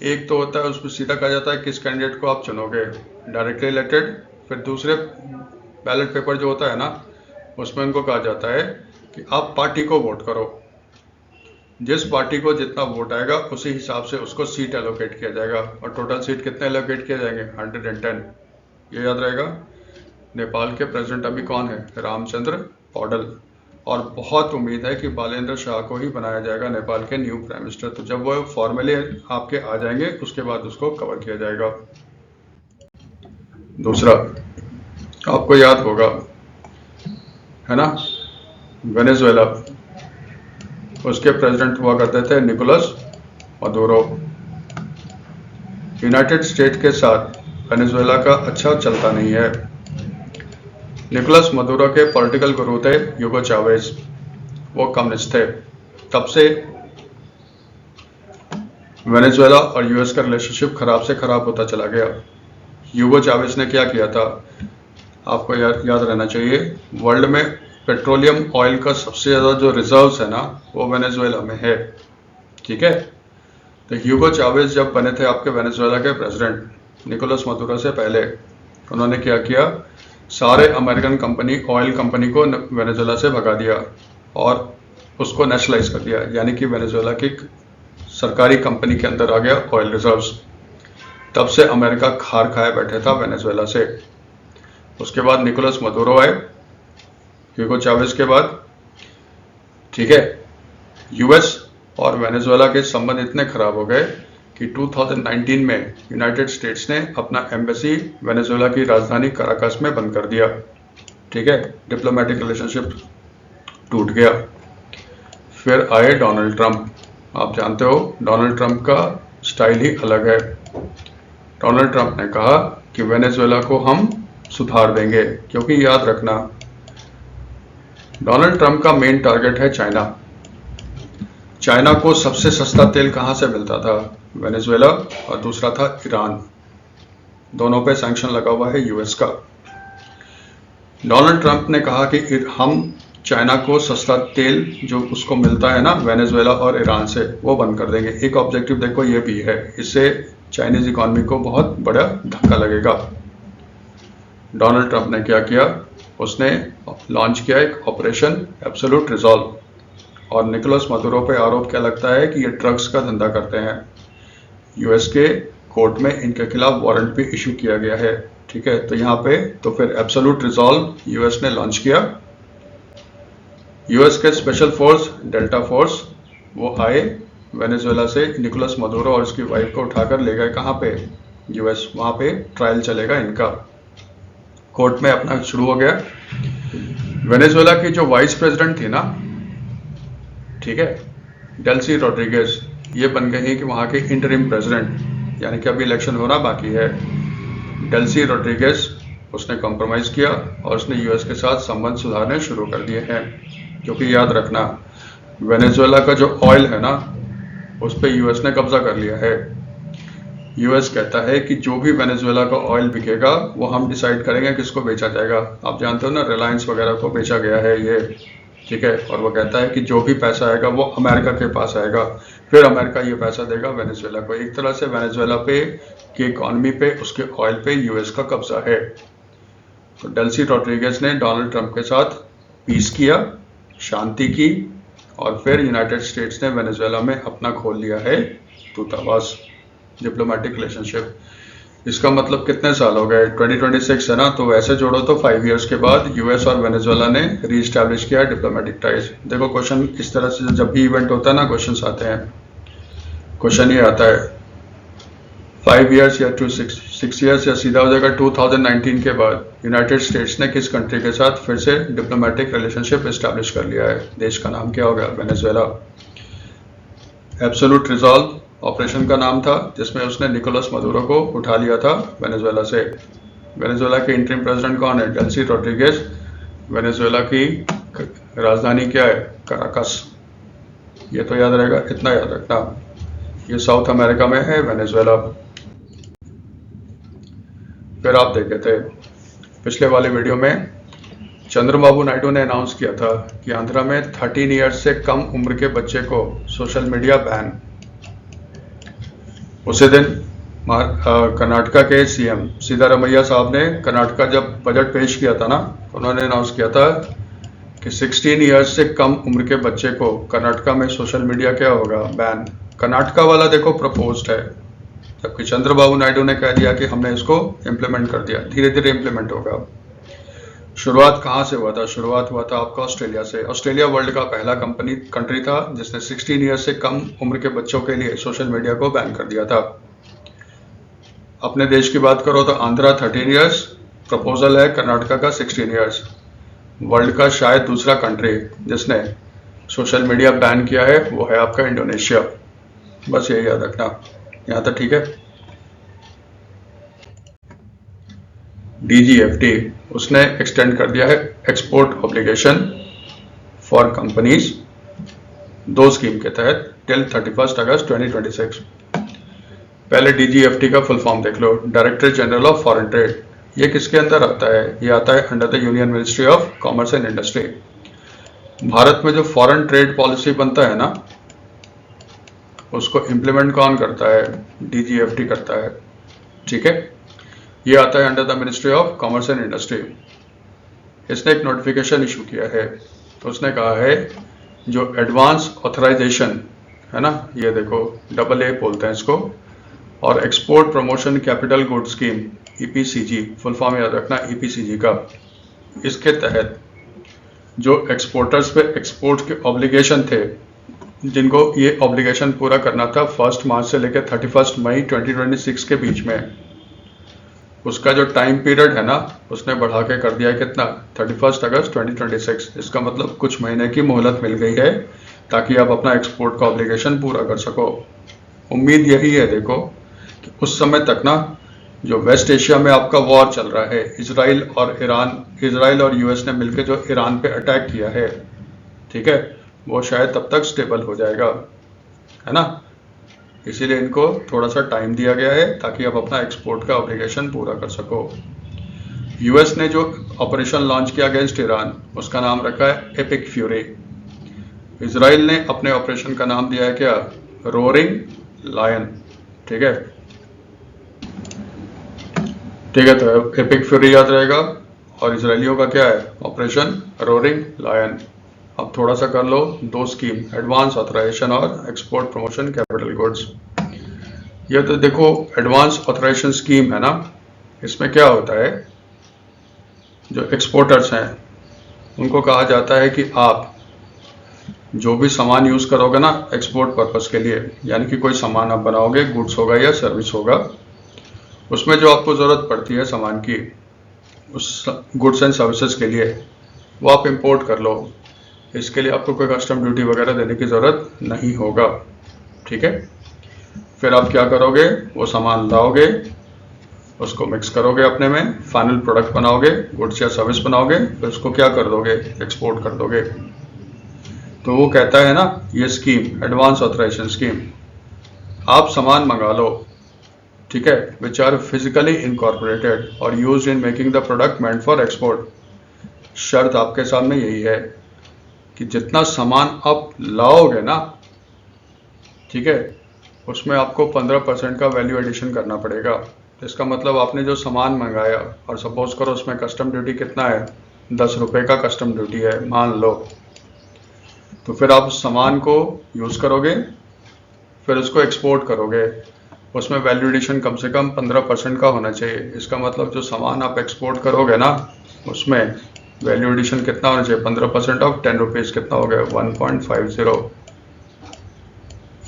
एक तो होता है उसमें सीधा कहा जाता है किस कैंडिडेट को आप चुनोगे, डायरेक्टली इलेक्टेड। फिर दूसरे बैलेट पेपर जो होता है ना उसमें उनको कहा जाता है कि आप पार्टी को वोट करो, जिस पार्टी को जितना वोट आएगा उसी हिसाब से उसको सीट एलोकेट किया जाएगा। और टोटल सीट कितने एलोकेट किए जाएंगे, 110, ये याद रहेगा। नेपाल के प्रेसिडेंट अभी कौन है, रामचंद्र पौडेल, और बहुत उम्मीद है कि बालेंद्र शाह को ही बनाया जाएगा नेपाल के न्यू प्राइम मिनिस्टर। तो जब वो फॉर्मली आपके आ जाएंगे उसके बाद उसको कवर किया जाएगा। दूसरा आपको याद होगा है ना, वेनेजुएला, उसके प्रेसिडेंट हुआ करते थे निकोलस मदुरो। यूनाइटेड स्टेट के साथ वेनेजुएला का अच्छा चलता नहीं है। निकोलस मदुरो के पॉलिटिकल गुरु थे ह्यूगो चावेज, वो कम्युनिस्ट थे। तब से वेनेजुएला और यूएस का रिलेशनशिप खराब से खराब होता चला गया। ह्यूगो चावेज ने क्या किया था, आपको याद रहना चाहिए, वर्ल्ड में पेट्रोलियम ऑयल का सबसे ज़्यादा जो रिजर्व्स है ना, वो वेनेजुएला में है। ठीक है, तो ह्यूगो चावेज जब बने थे आपके वेनेजुएला के प्रेसिडेंट निकोलस मदुरो से पहले, उन्होंने क्या किया, सारे अमेरिकन कंपनी ऑयल कंपनी को वेनेजुएला से भगा दिया और उसको नेशनलाइज कर दिया, यानी कि वेनेजुएला की सरकारी कंपनी के अंदर आ गया ऑयल रिजर्व्स। तब से अमेरिका खार खाए बैठे था वेनेजुएला से। उसके बाद निकोलस मदुरो आए ह्यूगो चावेज के बाद। ठीक है, यूएस और वेनेजुएला के संबंध इतने खराब हो गए कि 2019 में यूनाइटेड स्टेट्स ने अपना एम्बेसी वेनेजुएला की राजधानी कराकस में बंद कर दिया। ठीक है, डिप्लोमेटिक रिलेशनशिप टूट गया। फिर आए डोनाल्ड ट्रंप। आप जानते हो डोनाल्ड ट्रंप का स्टाइल ही अलग है। डोनाल्ड ट्रंप ने कहा कि वेनेजुएला को हम सुधार देंगे, क्योंकि याद रखना डोनाल्ड ट्रंप का मेन टारगेट है चाइना। चाइना को सबसे सस्ता तेल कहां से मिलता था, वेनेजुएला, और दूसरा था ईरान। दोनों पे सैंक्शन लगा हुआ है यूएस का। डोनाल्ड ट्रंप ने कहा कि हम चाइना को सस्ता तेल जो उसको मिलता है ना वेनेजुएला और ईरान से, वो बंद कर देंगे। एक ऑब्जेक्टिव देखो ये भी है, इससे चाइनीज इकोनॉमी को बहुत बड़ा धक्का लगेगा। डोनाल्ड ट्रंप ने क्या किया, उसने लॉन्च किया एक ऑपरेशन एब्सोल्यूट रिजॉल्व, और निकोलस मदुरो पे आरोप क्या लगता है कि ये ड्रग्स का धंधा करते हैं। यूएस के कोर्ट में इनके खिलाफ वारंट भी इशू किया गया है। ठीक है, तो यहाँ पे तो फिर एब्सोल्यूट रिजॉल्व यूएस ने लॉन्च किया। यूएस के स्पेशल फोर्स डेल्टा फोर्स वो आए वेनेजुएला से, निकोलस मदुरो और उसकी वाइफ को उठाकर ले गए कहाँ पे, यूएस। वहाँ पे ट्रायल चलेगा इनका, कोर्ट में अपना शुरू हो गया। वेनेजुएला की जो वाइस प्रेसिडेंट थी ना, ठीक है, डेल्सी रोड्रिगेज, ये बन गई है कि वहाँ के इंटरिम प्रेसिडेंट, यानी कि अभी इलेक्शन होना बाकी है। डेल्सी रोड्रिगेज उसने कॉम्प्रोमाइज़ किया और उसने यूएस के साथ संबंध सुधारने शुरू कर दिए हैं, क्योंकि याद रखना वेनेजुएला का जो ऑयल है ना, उस पर यूएस ने कब्जा कर लिया है। यूएस कहता है कि जो भी वेनेजुएला का ऑयल बिकेगा वो हम डिसाइड करेंगे किसको बेचा जाएगा। आप जानते हो ना, रिलायंस वगैरह को बेचा गया है ये। ठीक है, और वो कहता है कि जो भी पैसा आएगा वो अमेरिका के पास आएगा, फिर अमेरिका ये पैसा देगा वेनेजुएला को। एक तरह से वेनेजुएला पे की इकॉनमी पे, उसके ऑयल पे यूएस का कब्जा है। तो डेल्सी रोड्रिगेज ने डोनाल्ड ट्रंप के साथ पीस किया, शांति की, और फिर यूनाइटेड स्टेट्स ने वेनेजुएला में अपना खोल लिया है दूतावास, डिप्लोमेटिक रिलेशनशिप। इसका मतलब कितने साल हो गए, 2026 है ना, तो वैसे जोड़ो तो 5 इयर्स के बाद यूएस और वेनेजुएला ने रीस्टैब्लिश किया डिप्लोमेटिक टाइज। देखो क्वेश्चन इस तरह से जब भी इवेंट होता है ना, क्वेश्चंस आते हैं, क्वेश्चन ये आता है 5 इयर्स या 6 इयर्स, या सीधा हो जाएगा 2019 के बाद यूनाइटेड स्टेट्स ने किस कंट्री के साथ फिर से डिप्लोमेटिक रिलेशनशिप इस्टेब्लिश कर लिया है। देश का नाम क्या होगा, वेनेजुएला। एब्सोल्यूट रिजॉल्व ऑपरेशन का नाम था, जिसमें उसने निकोलस मदुरो को उठा लिया था वेनेजुएला से। वेनेजुएला के इंटरिम प्रेसिडेंट कौन है, डेल्सी रोड्रिगेज। वेनेजुएला की राजधानी क्या है, कराकस। ये तो याद रहेगा, इतना याद रखना। ये साउथ अमेरिका में है वेनेजुएला। फिर आप देखे थे पिछले वाले वीडियो में, चंद्रबाबू नायडू ने अनाउंस किया था कि आंध्रा में 13 ईयर्स से कम उम्र के बच्चे को सोशल मीडिया बैन। उसी दिन कर्नाटका के सीएम सिद्धारमैया साहब ने कर्नाटका जब बजट पेश किया था ना, उन्होंने अनाउंस किया था कि 16 ईयर्स से कम उम्र के बच्चे को कर्नाटका में सोशल मीडिया क्या होगा, बैन। कर्नाटका वाला देखो प्रपोज्ड है, जबकि चंद्रबाबू नायडू ने कह दिया कि हमने इसको इम्प्लीमेंट कर दिया। धीरे धीरे इम्प्लीमेंट होगा। शुरुआत कहाँ से हुआ था, शुरुआत हुआ था आपका ऑस्ट्रेलिया से। ऑस्ट्रेलिया वर्ल्ड का पहला कंट्री था जिसने 16 ईयर्स से कम उम्र के बच्चों के लिए सोशल मीडिया को बैन कर दिया था। अपने देश की बात करो तो आंध्रा 13 ईयर्स, प्रपोजल है कर्नाटका का 16 ईयर्स। वर्ल्ड का शायद दूसरा कंट्री जिसने सोशल मीडिया बैन किया है वो है आपका इंडोनेशिया। बस यही याद रखना, यहाँ तक ठीक है। DGFT उसने एक्सटेंड कर दिया है एक्सपोर्ट ऑब्लिगेशन फॉर कंपनीज दो स्कीम के तहत टिल 31 अगस्त 2026। पहले DGFT का फुल फॉर्म देख लो, director general of foreign trade. ये किसके अंदर आता है? ये आता है under the union ministry of commerce and industry. Bharat में जो फॉरेन ट्रेड पॉलिसी बनता है ना, उसको इम्प्लीमेंट कौन करता है? DGFT करता है। ठीक है, ये आता है under the ministry of commerce and industry. इसने एक नोटिफिकेशन इशू किया है, तो उसने कहा है जो एडवांस ऑथराइजेशन है ना, ये देखो AA बोलते हैं इसको, और export promotion capital good scheme EPCG, full form याद रखना EPCG का। इसके तहत जो एक्सपोर्टर्स पे एक्सपोर्ट के ऑब्लिगेशन थे, जिनको ये ऑब्लिगेशन पूरा करना था 1 मार्च से लेकर 31 मई 2026 के बीच में, उसका जो टाइम पीरियड है ना, उसने बढ़ा के कर दिया है कितना? 31 अगस्त 2026। इसका मतलब कुछ महीने की मोहलत मिल गई है ताकि आप अपना एक्सपोर्ट का ऑब्लिगेशन पूरा कर सको। उम्मीद यही है देखो कि उस समय तक ना, जो वेस्ट एशिया में आपका वॉर चल रहा है, इजराइल और US ने मिलकर जो ईरान पे अटैक किया है, ठीक है, वो शायद तब तक स्टेबल हो जाएगा, है ना। इसीलिए इनको थोड़ा सा टाइम दिया गया है ताकि आप अपना एक्सपोर्ट का ऑब्लिगेशन पूरा कर सको। US ने जो ऑपरेशन लॉन्च किया अगेंस्ट ईरान, उसका नाम रखा है एपिक फ्यूरी। इजराइल ने अपने ऑपरेशन का नाम दिया है क्या? Roaring lion. ठीक है, तो एपिक फ्यूरी याद रहेगा, और इजरायलियों का क्या है? Operation roaring lion. अब थोड़ा सा कर लो दो स्कीम, एडवांस ऑथराइजेशन और एक्सपोर्ट प्रमोशन कैपिटल गुड्स। ये तो देखो एडवांस ऑथराइजेशन स्कीम है ना, इसमें क्या होता है, जो एक्सपोर्टर्स हैं उनको कहा जाता है कि आप जो भी सामान यूज करोगे ना एक्सपोर्ट पर्पस के लिए, यानी कि कोई सामान आप बनाओगे, गुड्स होगा या सर्विस होगा, उसमें जो आपको जरूरत पड़ती है सामान की, उस गुड्स एंड सर्विसेज के लिए, वो आप इंपोर्ट कर लो। इसके लिए आपको कोई कस्टम ड्यूटी वगैरह देने की ज़रूरत नहीं होगा। ठीक है, फिर आप क्या करोगे, वो सामान लाओगे, उसको मिक्स करोगे अपने में, फाइनल प्रोडक्ट बनाओगे, गुड्स या सर्विस बनाओगे, फिर उसको क्या कर दोगे? एक्सपोर्ट कर दोगे। तो वो कहता है ना, ये स्कीम एडवांस ऑथराइजेशन स्कीम, आप सामान मंगा लो, ठीक है, विच आर फिजिकली इनकॉर्पोरेटेड और used in making the product meant for export. शर्त आपके सामने यही है कि जितना सामान आप लाओगे ना, ठीक है, उसमें आपको 15% का वैल्यू एडिशन करना पड़ेगा। इसका मतलब आपने जो सामान मंगाया, और सपोज करो उसमें कस्टम ड्यूटी कितना है? 10 रुपये का कस्टम ड्यूटी है मान लो, तो फिर आप उस सामान को यूज़ करोगे, फिर उसको एक्सपोर्ट करोगे, उसमें वैल्यू एडिशन कम से कम 15% का होना चाहिए। इसका मतलब जो सामान आप एक्सपोर्ट करोगे ना, उसमें वैल्यू एडिशन कितना होना चाहिए? 15% ऑफ 10 रुपीज़ कितना हो गया? 1.50।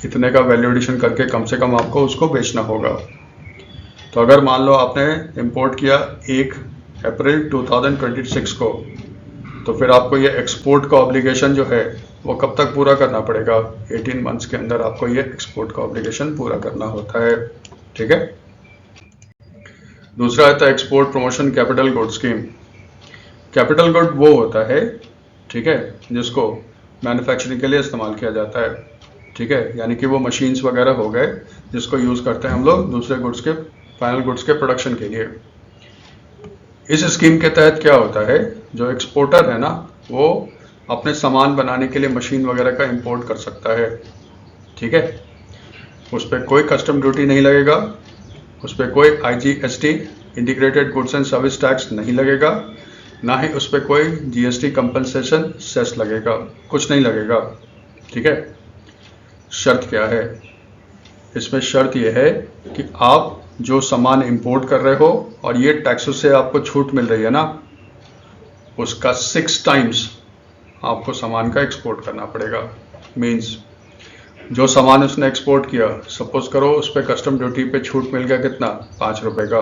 इतने का वैल्यू एडिशन करके कम से कम आपको उसको बेचना होगा। तो अगर मान लो आपने इंपोर्ट किया 1 अप्रैल 2026 को, तो फिर आपको ये एक्सपोर्ट का ऑब्लिगेशन जो है वो कब तक पूरा करना पड़ेगा? 18 मंथ्स के अंदर आपको ये एक्सपोर्ट का ऑब्लिगेशन पूरा करना होता है। ठीक है, दूसरा आता है export promotion capital good scheme. Capital good वो होता है, ठीक है, जिसको मैन्युफैक्चरिंग के लिए इस्तेमाल किया जाता है। ठीक है, यानी कि वो मशीन्स वगैरह हो गए जिसको यूज़ करते हैं हम लोग दूसरे गुड्स के, फाइनल गुड्स के प्रोडक्शन के लिए। इस स्कीम के तहत क्या होता है, जो एक्सपोर्टर है ना, वो अपने सामान बनाने के लिए मशीन वगैरह का इंपोर्ट कर सकता है। ठीक है, उस पर कोई कस्टम ड्यूटी नहीं लगेगा, उस पर कोई IGST integrated goods and service tax नहीं लगेगा, ना ही उस पर कोई GST कंपनसेशन सेस लगेगा, कुछ नहीं लगेगा। ठीक है, शर्त क्या है इसमें? शर्त यह है कि आप जो सामान इंपोर्ट कर रहे हो और ये टैक्सों से आपको छूट मिल रही है ना, उसका 6 टाइम्स आपको सामान का एक्सपोर्ट करना पड़ेगा। मींस जो सामान उसने एक्सपोर्ट किया, सपोज करो उस पर कस्टम ड्यूटी पे छूट मिल गया कितना? 5 रुपये का।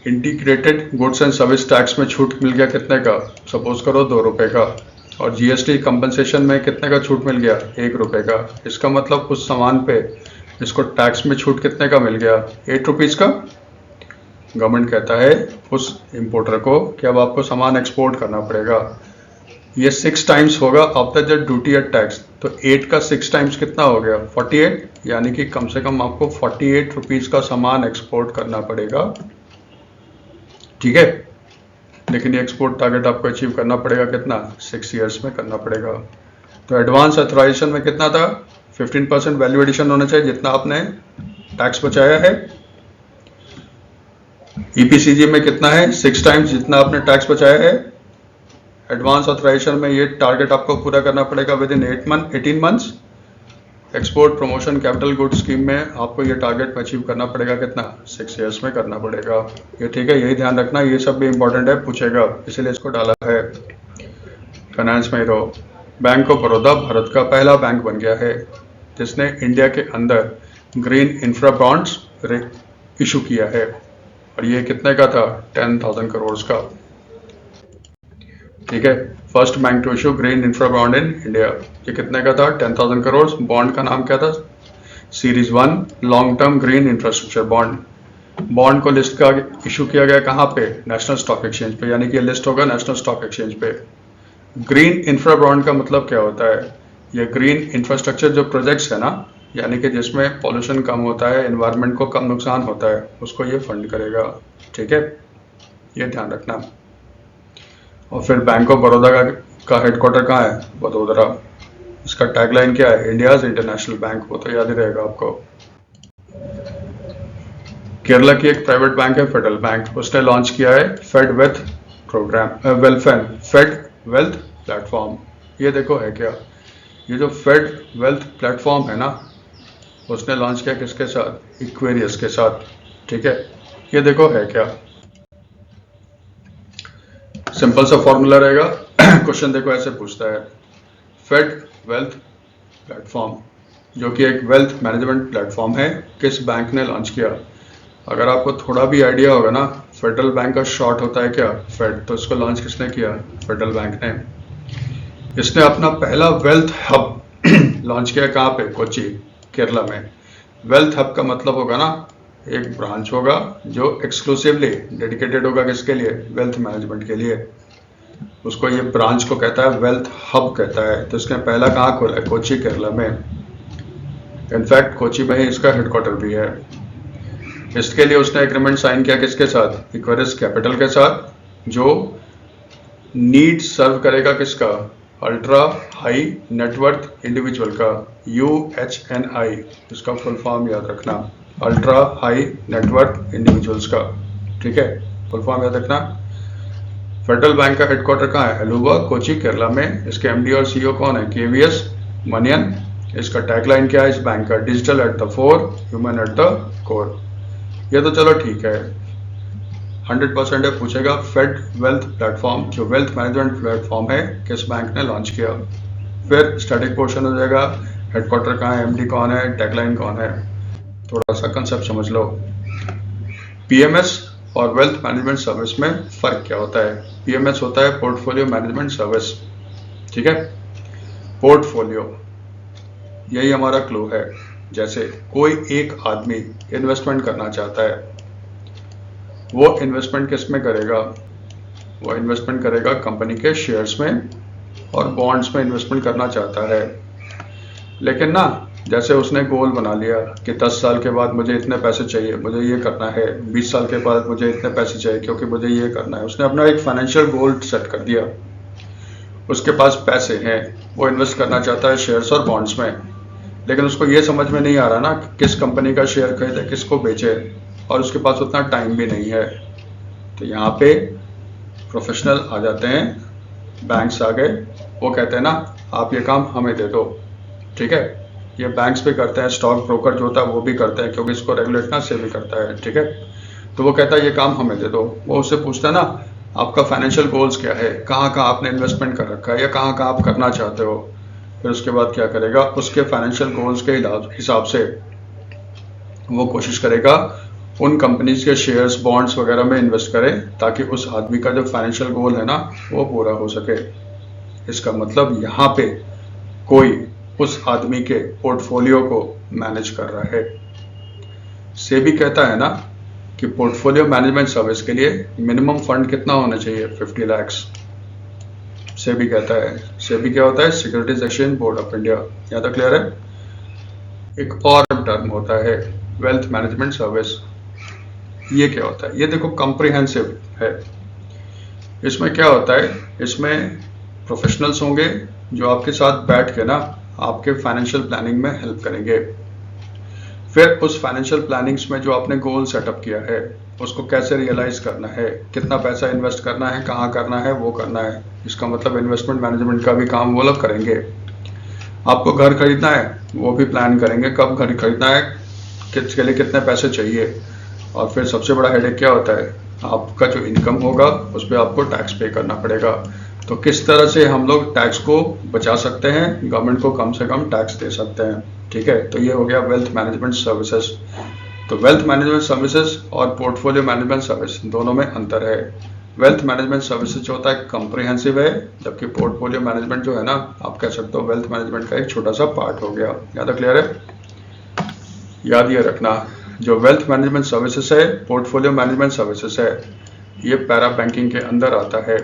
Integrated goods and service tax में छूट मिल गया कितने का? सपोज करो 2 रुपये का। और GST कंपनसेशन में कितने का छूट मिल गया? 1 रुपये का। इसका मतलब उस सामान पे इसको टैक्स में छूट कितने का मिल गया? 8 रुपीज़ का। गवर्नमेंट कहता है उस इंपोर्टर को कि अब आपको सामान एक्सपोर्ट करना पड़ेगा। ये 6 टाइम्स होगा of the duty at tax. तो 8 का 6 टाइम्स कितना हो गया 48, यानी कि कम से कम आपको 48 रुपीज का सामान एक्सपोर्ट करना पड़ेगा, ठीक है। लेकिन ये एक्सपोर्ट टारगेट आपको अचीव करना पड़ेगा कितना 6 ईयर्स में करना पड़ेगा। तो एडवांस ऑथराइजेशन में कितना था 15% वैल्यू एडिशन होना चाहिए जितना आपने टैक्स बचाया है। ईपीसीजी में कितना है 6 टाइम्स जितना आपने टैक्स बचाया है। एडवांस ऑथराइजेशन में ये टारगेट आपको पूरा करना पड़ेगा with in 18 months. Export promotion capital good scheme में आपको ये टारगेट अचीव करना पड़ेगा कितना 6 ईयर्स में करना पड़ेगा। ये ठीक है, यही ध्यान रखना, ये सब भी इंपॉर्टेंट है, पूछेगा, इसलिए इसको डाला है। फाइनेंस में रहो। बैंक ऑफ बड़ौदा भारत का पहला बैंक बन गया है जिसने इंडिया के अंदर ग्रीन इंफ्रा बॉन्ड्स इशू किया है, और ये कितने का था 10,000 करोड़ का, ठीक है। First bank to issue green infra bond in India, ये कितने का था 10,000 करोड़। बॉन्ड का नाम क्या था series 1 long term green infrastructure bond. Bond को लिस्ट का इशू किया गया कहाँ पे नेशनल स्टॉक एक्सचेंज पे, यानी कि लिस्ट होगा नेशनल स्टॉक एक्सचेंज पे। ग्रीन इंफ्रा बॉन्ड का मतलब क्या होता है, ये ग्रीन इंफ्रास्ट्रक्चर जो प्रोजेक्ट्स है ना, यानी कि जिसमें पॉल्यूशन कम होता है, एनवायरनमेंट को कम नुकसान होता है, उसको ये फंड करेगा, ठीक है, ये ध्यान रखना। और फिर बैंक ऑफ बड़ौदा का हेडक्वार्टर कहाँ है वडोदरा। इसका टैगलाइन क्या है इंडियाज इंटरनेशनल बैंक, वो तो याद ही रहेगा आपको। केरला की एक प्राइवेट बैंक है फेडरल बैंक, उसने लॉन्च किया है Fed Wealth program Fed Wealth platform. ये देखो है क्या, ये जो फेड वेल्थ प्लेटफॉर्म है ना, उसने लॉन्च किया किसके साथ इक्वेरियस के साथ, ठीक है। ये देखो है क्या, सिंपल सा फॉर्मूला रहेगा। क्वेश्चन देखो ऐसे पूछता है, फेड वेल्थ प्लेटफॉर्म जो कि एक वेल्थ मैनेजमेंट प्लेटफॉर्म है, किस बैंक ने लॉन्च किया। अगर आपको थोड़ा भी आइडिया होगा ना, फेडरल बैंक का शॉर्ट होता है क्या फेड, तो इसको लॉन्च किसने किया फेडरल बैंक ने। इसने अपना पहला वेल्थ हब लॉन्च किया कहाँ पे कोची केरला में। वेल्थ हब का मतलब होगा ना एक ब्रांच होगा जो एक्सक्लूसिवली डेडिकेटेड होगा किसके लिए वेल्थ मैनेजमेंट के लिए, उसको ये ब्रांच को कहता है वेल्थ हब कहता है। तो इसने पहला कहाँ खोला है कोची केरला में, इनफैक्ट कोची में ही इसका हेडक्वार्टर भी है। इसके लिए उसने एग्रीमेंट साइन किया किसके साथ इक्वेरियस कैपिटल के साथ, जो नीड सर्व करेगा किसका अल्ट्रा हाई नेटवर्थ इंडिविजुअल का UHNI, इसका फुल फॉर्म याद रखना अल्ट्रा हाई नेटवर्थ इंडिविजुअल्स का, ठीक है, फुल फॉर्म याद रखना। फेडरल बैंक का हेडक्वार्टर कहाँ है एलुवा कोची केरला में। इसके MD और CEO कौन है KVS मनियन। इसका टैगलाइन क्या है इस बैंक का digital at the four human at the core. ये तो चलो ठीक है 100% है, पूछेगा फेड वेल्थ प्लेटफॉर्म जो वेल्थ मैनेजमेंट प्लेटफॉर्म है किस बैंक ने लॉन्च किया। फिर स्टैटिक पोर्शन हो जाएगा, हेडक्वार्टर कहाँ है, MD कौन है, टैगलाइन कौन है, थोड़ा सा कंसेप्ट समझ लो। PMS और वेल्थ मैनेजमेंट सर्विस में फर्क क्या होता है। PMS होता है पोर्टफोलियो मैनेजमेंट सर्विस, ठीक है। पोर्टफोलियो यही हमारा क्लू है, जैसे कोई एक आदमी इन्वेस्टमेंट करना चाहता है, वो इन्वेस्टमेंट किस में करेगा, वो इन्वेस्टमेंट करेगा कंपनी के शेयर्स में और बॉन्ड्स में इन्वेस्टमेंट करना चाहता है। लेकिन ना जैसे उसने गोल बना लिया कि 10 साल के बाद मुझे इतने पैसे चाहिए, मुझे ये करना है, 20 साल के बाद मुझे इतने पैसे चाहिए क्योंकि मुझे ये करना है। उसने अपना एक फाइनेंशियल गोल सेट कर दिया, उसके पास पैसे हैं, वो इन्वेस्ट करना चाहता है शेयर्स और बॉन्ड्स में, लेकिन उसको ये समझ में नहीं आ रहा ना किस कंपनी का शेयर खरीदे किसको बेचे, और उसके पास उतना टाइम भी नहीं है। तो यहाँ पे प्रोफेशनल आ जाते हैं, बैंक्स आ गए, वो कहते हैं ना आप ये काम हमें दे दो, ठीक है। ये बैंक्स भी करते हैं, स्टॉक ब्रोकर जो होता है वो भी करते हैं क्योंकि इसको रेगुलेट ना से भी करता है, ठीक है। तो वो कहता है ये काम हमें दे दो, वो उससे पूछता है ना आपका फाइनेंशियल गोल्स क्या है, कहाँ कहाँ आपने इन्वेस्टमेंट कर रखा है या कहाँ कहाँ आप करना चाहते हो। फिर उसके बाद क्या करेगा, उसके फाइनेंशियल गोल्स के हिसाब से वो कोशिश करेगा उन कंपनीज के शेयर्स बॉन्ड्स वगैरह में इन्वेस्ट करें ताकि उस आदमी का जो फाइनेंशियल गोल है ना वो पूरा हो सके। इसका मतलब यहाँ पे कोई उस आदमी के पोर्टफोलियो को मैनेज कर रहा है। सेबी कहता है ना कि पोर्टफोलियो मैनेजमेंट सर्विस के लिए मिनिमम फंड कितना होना चाहिए 50 लाख। सेबी कहता है। सेबी क्या होता है? Securities exchange board of India. यहाँ तक क्लियर है? एक और टर्म होता है वेल्थ मैनेजमेंट सर्विस। ये क्या होता है? ये देखो कॉम्प्रिहेंसिव है। इसमें क्या होता है? इसमें प्रोफेशनल्स होंगे जो आपके साथ बैठ के ना आपके फाइनेंशियल प्लानिंग में हेल्प करेंगे। फिर उस फाइनेंशियल प्लानिंग्स में जो आपने गोल सेटअप किया है उसको कैसे रियलाइज करना है, कितना पैसा इन्वेस्ट करना है, कहाँ करना है, वो करना है। इसका मतलब इन्वेस्टमेंट मैनेजमेंट का भी काम वो लोग करेंगे। आपको घर खरीदना है, वो भी प्लान करेंगे कब घर खरीदना है, किसके लिए कितने पैसे चाहिए। और फिर सबसे बड़ा हेडेक क्या होता है? आपका जो इनकम होगा उस पर आपको टैक्स पे करना पड़ेगा। तो किस तरह से हम लोग टैक्स को बचा सकते हैं, गवर्नमेंट को कम से कम टैक्स दे सकते हैं। ठीक है, तो ये हो गया वेल्थ मैनेजमेंट सर्विसेज। तो वेल्थ मैनेजमेंट सर्विसेज और पोर्टफोलियो मैनेजमेंट सर्विस दोनों में अंतर है। वेल्थ मैनेजमेंट सर्विसेज जो होता है कॉम्प्रिहेंसिव है, जबकि पोर्टफोलियो मैनेजमेंट जो है ना, आप कह सकते हो वेल्थ मैनेजमेंट का एक छोटा सा पार्ट हो गया। याद क्लियर है? याद ये रखना, जो वेल्थ मैनेजमेंट सर्विसेज है, पोर्टफोलियो मैनेजमेंट सर्विसेज है, ये पैरा बैंकिंग के अंदर आता है।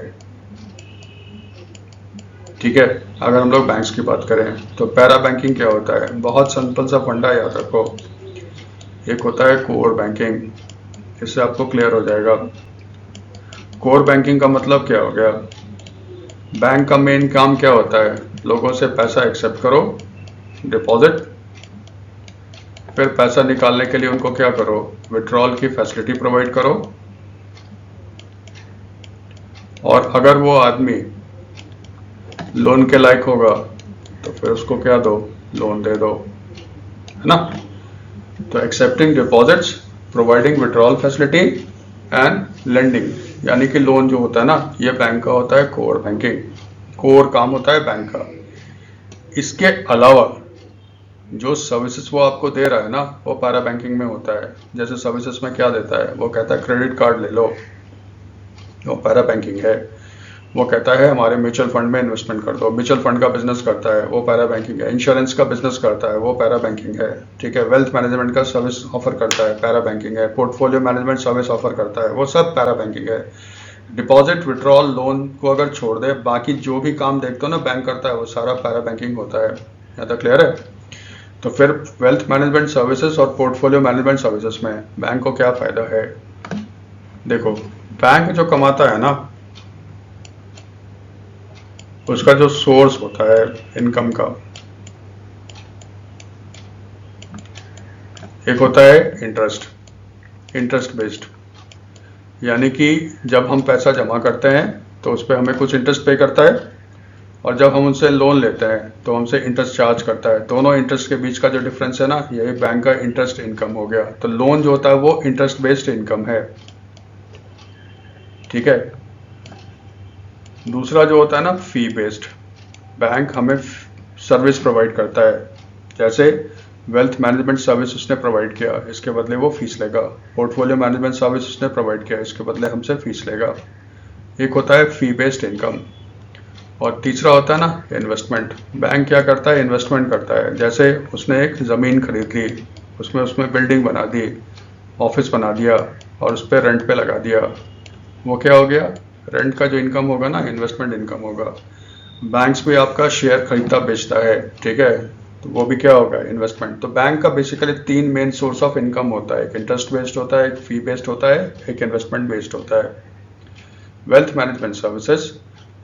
ठीक है, अगर हम लोग बैंक्स की बात करें तो पैरा बैंकिंग क्या होता है? बहुत सिंपल सा फंडा याद रखो। एक होता है कोर बैंकिंग, इससे आपको क्लियर हो जाएगा। कोर बैंकिंग का मतलब क्या हो गया? बैंक का मेन काम क्या होता है? लोगों से पैसा एक्सेप्ट करो, डिपॉजिट, फिर पैसा निकालने के लिए उनको क्या करो? विड्रॉल की फैसिलिटी प्रोवाइड करो। और अगर वो आदमी लोन के लायक होगा तो फिर उसको क्या दो? लोन दे दो, है ना? तो accepting deposits, providing withdrawal facility and lending, यानी कि लोन जो होता है ना, ये बैंक का होता है कोर बैंकिंग। कोर काम होता है बैंक का। इसके अलावा जो सर्विसेज वो आपको दे रहा है ना, वो पैरा बैंकिंग में होता है। जैसे सर्विसेज में क्या देता है? वो कहता है क्रेडिट कार्ड ले लो, वो पैरा बैंकिंग है। वो कहता है हमारे म्यूचुअल फंड में इन्वेस्टमेंट कर दो, म्यूचुअल फंड का बिजनेस करता है, वो पैरा बैंकिंग है। इंश्योरेंस का बिजनेस करता है, वो पैरा बैंकिंग है। ठीक है, वेल्थ मैनेजमेंट का सर्विस ऑफर करता है, पैरा बैंकिंग है। पोर्टफोलियो मैनेजमेंट सर्विस ऑफर करता है, वो सब पैरा बैंकिंग है। डिपॉजिट, विड्रॉल, लोन को अगर छोड़ दे, बाकी जो भी काम देखते हो ना बैंक करता है, वो सारा पैरा बैंकिंग होता है। यहाँ तक क्लियर है? तो फिर वेल्थ मैनेजमेंट सर्विसेज और पोर्टफोलियो मैनेजमेंट सर्विसेज में बैंक को क्या फायदा है? देखो, बैंक जो कमाता है ना, उसका जो सोर्स होता है इनकम का, एक होता है इंटरेस्ट बेस्ड, यानी कि जब हम पैसा जमा करते हैं तो उस पर हमें कुछ इंटरेस्ट पे करता है, और जब हम उनसे लोन लेते हैं तो हमसे इंटरेस्ट चार्ज करता है। दोनों इंटरेस्ट के बीच का जो डिफरेंस है ना, यही बैंक का इंटरेस्ट इनकम हो गया। तो लोन जो होता है वो इंटरेस्ट बेस्ड इनकम है। ठीक है, दूसरा जो होता है ना फी बेस्ड, बैंक हमें सर्विस प्रोवाइड करता है। जैसे वेल्थ मैनेजमेंट सर्विस उसने प्रोवाइड किया, इसके बदले वो फीस लेगा। पोर्टफोलियो मैनेजमेंट सर्विस उसने प्रोवाइड किया, इसके बदले हमसे फीस लेगा। एक होता है फी बेस्ड इनकम। और तीसरा होता है ना इन्वेस्टमेंट। बैंक क्या करता है? इन्वेस्टमेंट करता है। जैसे उसने एक ज़मीन खरीद ली, उसमें बिल्डिंग बना दी, ऑफिस बना दिया, और उस पर रेंट पे लगा दिया। वो क्या हो गया? रेंट का जो इनकम होगा ना, इन्वेस्टमेंट इनकम होगा। बैंक्स भी आपका शेयर खरीदता बेचता है, ठीक है, तो वो भी क्या होगा? इन्वेस्टमेंट। तो बैंक का basically 3 main source of income होता है। एक इंटरेस्ट बेस्ड होता है, एक फी बेस्ड होता है, एक इन्वेस्टमेंट बेस्ड होता है। वेल्थ मैनेजमेंट सर्विसेज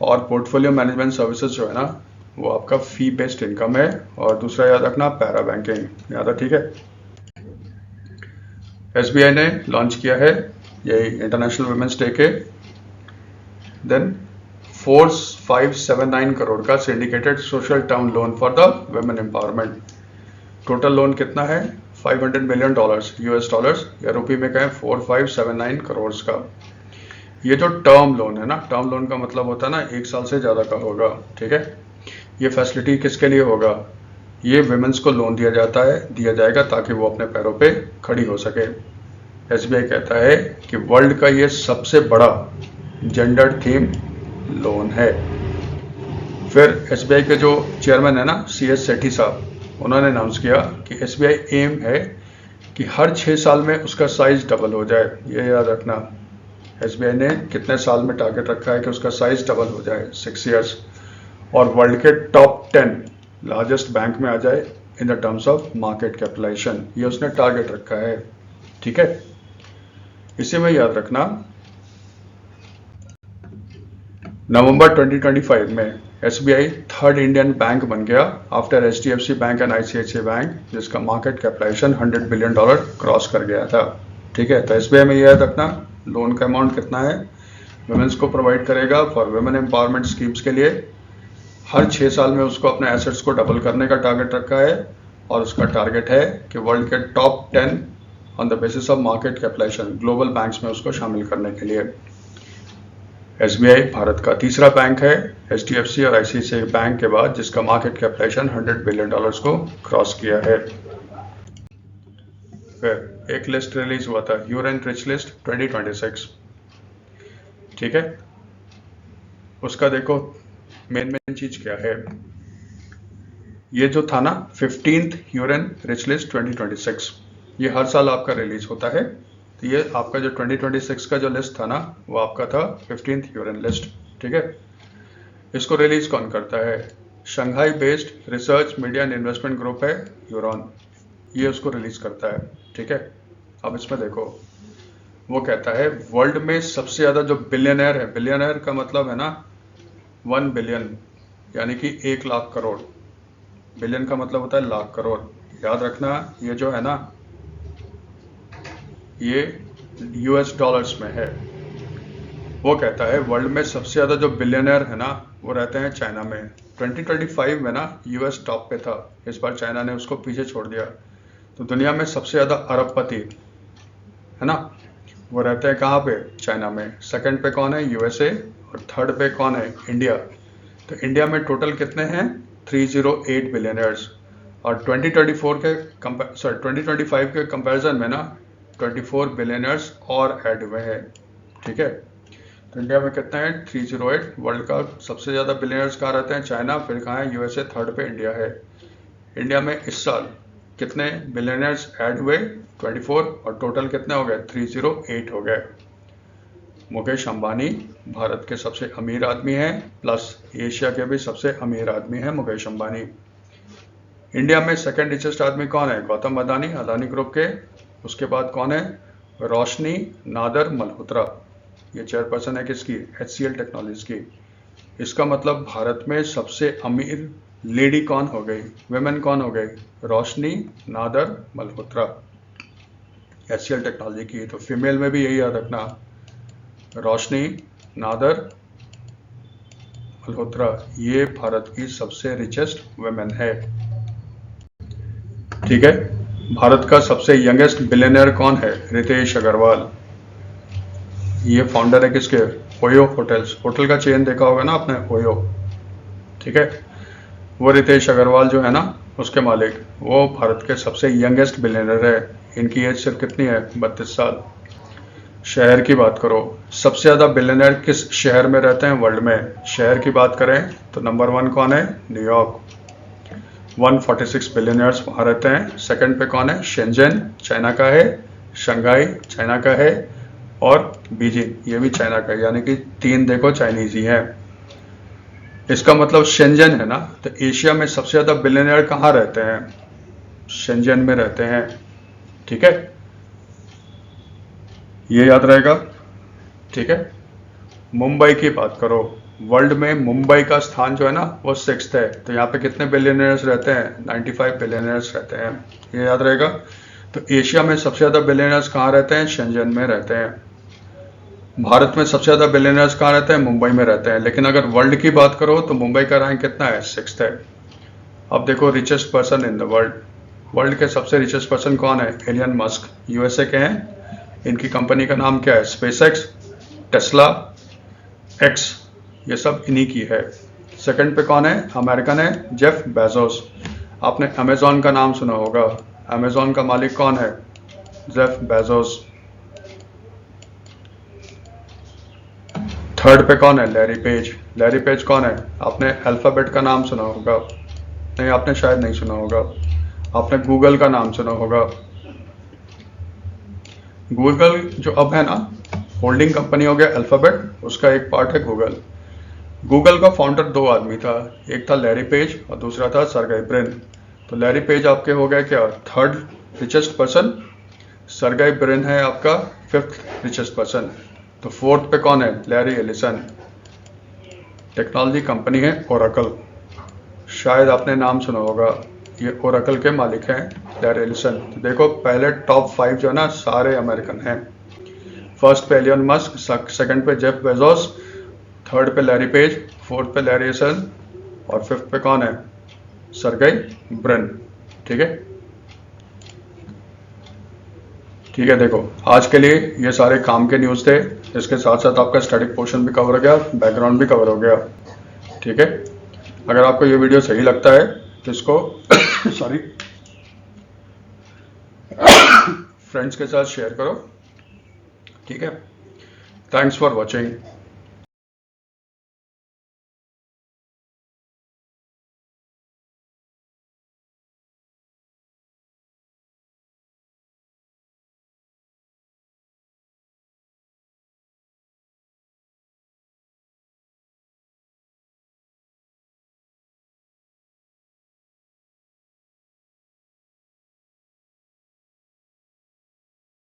और पोर्टफोलियो मैनेजमेंट सर्विसेज जो है ना, वो आपका फी बेस्ड इनकम है। और दूसरा याद रखना, पैरा बैंकिंग। याद है? ठीक है। SBI ने लॉन्च किया है यही इंटरनेशनल वुमेन्स डे के दिन 4579 करोड़ का syndicated social term loan for the women empowerment. Total loan कितना है? $500 मिलियन US डॉलर्स, या रुपये में कहें 4579 करोड़ का। ये जो टर्म लोन है ना, टर्म लोन का मतलब होता है ना 1 साल से ज़्यादा का होगा। ठीक है, ये फैसिलिटी किसके लिए होगा? ये वुमेन्स को लोन दिया जाएगा ताकि वो अपने पैरों पे खड़ी हो सके। SBI कहता है कि वर्ल्ड का ये सबसे बड़ा जेंडर थीम लोन है। फिर SBI के जो चेयरमैन है ना, CS सेठी साहब, उन्होंने अनाउंस किया कि SBI एम है कि हर 6 साल में उसका साइज डबल हो जाए। ये याद रखना, एसबीआई ने कितने साल में टारगेट रखा है कि उसका साइज डबल हो जाए, 6 इयर्स, और वर्ल्ड के टॉप 10 लार्जेस्ट बैंक में आ जाए in the terms of market capitalization, ये उसने टारगेट रखा है। ठीक है, इसी में याद रखना नवंबर 2025 में एसबीआई थर्ड इंडियन बैंक बन गया after HDFC bank and ICICI bank, जिसका मार्केट कैपिटलाइजेशन $100 बिलियन क्रॉस कर गया था। ठीक है, तो एसबीआई में याद रखना लोन का अमाउंट कितना है, वुमेन्स को प्रोवाइड करेगा फॉर वुमेन एम्पावरमेंट स्कीम्स के लिए। हर 6 साल में उसको अपने एसेट्स को डबल करने का टारगेट रखा है, और उसका टारगेट है कि वर्ल्ड के top 10 on the basis of market capitalization global banks में उसको शामिल करने के लिए। एसबीआई भारत का तीसरा बैंक है एचडीएफसी और आईसीआईसीआई बैंक के बाद, जिसका मार्केट कैपिटलाइजेशन $100 बिलियन को क्रॉस किया है। फिर एक लिस्ट रिलीज हुआ था, ह्यूरन रिच लिस्ट 2026। ठीक है, उसका देखो मेन चीज क्या है। ये जो था ना 15th ह्यूरन रिच लिस्ट 2026, ये हर साल आपका रिलीज होता है। तो ये आपका जो 2026 का जो लिस्ट था ना, वो आपका था 15th ह्यूरन लिस्ट। ठीक है, इसको रिलीज कौन करता है? Shanghai based research media and investment group है ह्यूरॉन, ये उसको रिलीज करता है। ठीक है, अब इसमें देखो वो कहता है वर्ल्ड में सबसे ज्यादा जो बिलियनर है, बिलियनर का मतलब है ना 1 बिलियन, यानी कि 1 लाख करोड़। बिलियन का मतलब होता है लाख करोड़। याद रखना ये जो है ना, ये यूएस डॉलर्स में है। वो कहता है वर्ल्ड में सबसे ज्यादा जो बिलियनर है ना, वो रहते हैं चाइना में। 2025 में ना यूएस टॉप पे था, इस बार चाइना ने उसको पीछे छोड़ दिया। तो दुनिया में सबसे ज्यादा अरबपति है ना, वो रहते हैं कहाँ पे? चाइना में। सेकंड पे कौन है? यूएसए। और थर्ड पे कौन है? इंडिया। तो इंडिया में टोटल कितने हैं? 308 बिलियनर्स। और 2025 के कंपैरिजन में ना 24 बिलियनर्स और ऐड हुए हैं। ठीक है, तो इंडिया में कितना है? 308। वर्ल्ड का सबसे ज़्यादा बिलियनर्स कहाँ रहते हैं? चाइना। फिर कहाँ है? यूएसए। थर्ड पे इंडिया है। इंडिया में इस साल कितने बिलियनर्स ऐड हुए? 24। और टोटल कितने हो गए? 308 हो गए। मुकेश अंबानी भारत के सबसे अमीर आदमी हैं, प्लस एशिया के भी सबसे अमीर आदमी हैं मुकेश अंबानी। इंडिया में सेकंड रिचेस्ट आदमी कौन है? गौतम अदानी, अदानी ग्रुप के। उसके बाद कौन है? रोशनी नादर मल्होत्रा, ये चेयरपर्सन है किसकी? HCL टेक्नोलॉजीज की। इसका मतलब भारत में सबसे अमीर लेडी कौन हो गई? वुमेन कौन हो गई? रोशनी नादर मल्होत्रा, HCL टेक्नोलॉजी की। तो फीमेल में भी यही याद रखना, रोशनी नादर मल्होत्रा, ये भारत की सबसे रिचेस्ट वुमेन है। ठीक है, भारत का सबसे यंगेस्ट बिलियनर कौन है? रितेश अग्रवाल। ये फाउंडर है किसके? ओयो होटल्स, होटल का चेन देखा होगा ना आपने, ओयो। ठीक है, वो रितेश अग्रवाल जो है ना, उसके मालिक, वो भारत के सबसे यंगेस्ट बिलियनर है। इनकी एज सिर्फ कितनी है? 32 साल। शहर की बात करो, सबसे ज्यादा बिलियनर किस शहर में रहते हैं वर्ल्ड में? शहर की बात करें तो नंबर 1 कौन है? न्यूयॉर्क, 146 बिलियनर्स वहाँ रहते हैं। सेकंड पे कौन है? शेंजन, चाइना का है। शंघाई चाइना का है। और बीजिंग, ये भी चाइना का है। यानी कि 3 देखो चाइनीज ही हैं। इसका मतलब शेंजन है ना, तो एशिया में सबसे ज्यादा बिलियनर कहाँ रहते हैं? शेंजन में रहते हैं। ठीक है, ये याद रहेगा। ठीक है, मुंबई की बात करो, वर्ल्ड में मुंबई का स्थान जो है ना, वो 6th है। तो यहाँ पे कितने बिलियनर्स रहते हैं? 95 बिलियनर्स रहते हैं, ये याद रहेगा। तो एशिया में सबसे ज्यादा बिलियनर्स कहाँ रहते हैं? शेंजन में रहते हैं। भारत में सबसे ज्यादा बिलियनर्स कहाँ रहते हैं? मुंबई में रहते हैं। लेकिन अगर वर्ल्ड की बात करो तो मुंबई का रैंक कितना है? 6th है। अब देखो richest person in the world, world के सबसे रिचेस्ट पर्सन कौन है? एलियन मस्क, यूएसए के हैं। इनकी कंपनी का नाम क्या है? स्पेसएक्स, टेस्ला, एक्स, ये सब इन्हीं की है। सेकंड पे कौन है? अमेरिकन है, जेफ बेजोस। आपने अमेजॉन का नाम सुना होगा, अमेजॉन का मालिक कौन है? Jeff Bezos. थर्ड पे कौन है? Larry page. लैरी पेज कौन है? आपने अल्फाबेट का नाम सुना होगा, नहीं आपने शायद नहीं सुना होगा। आपने गूगल का नाम सुना होगा। गूगल जो अब है ना, होल्डिंग कंपनी हो गया अल्फाबेट, उसका एक पार्ट है गूगल। गूगल का फाउंडर 2 आदमी था, एक था लैरी पेज और दूसरा था सर्गेई ब्रिन। तो लैरी पेज आपके हो गए क्या, 3rd richest person, Sergey Brin है आपका 5th रिचेस्ट पर्सन। तो 4th पे कौन है, लैरी एलिसन। टेक्नोलॉजी कंपनी है ओरेकल, शायद आपने नाम सुना होगा, ये ओरेकल के मालिक हैं लैरी एलिसन। तो देखो पहले टॉप 5 जो है ना सारे अमेरिकन हैं। फर्स्ट पे एलियन मस्क, सेकंड पे जेफ बेजोस, थर्ड पे लैरी पेज, फोर्थ पे लैरी एलिसन और 5th पे कौन है, सर्गेई ब्रिन। ठीक है, ठीक है। देखो आज के लिए ये सारे काम के न्यूज़ थे, इसके साथ साथ आपका स्टडी पोर्शन भी कवर हो गया, बैकग्राउंड भी कवर हो गया। ठीक है, अगर आपको ये वीडियो सही लगता है तो इसको सॉरी फ्रेंड्स के साथ शेयर करो। ठीक है, थैंक्स फॉर वॉचिंग।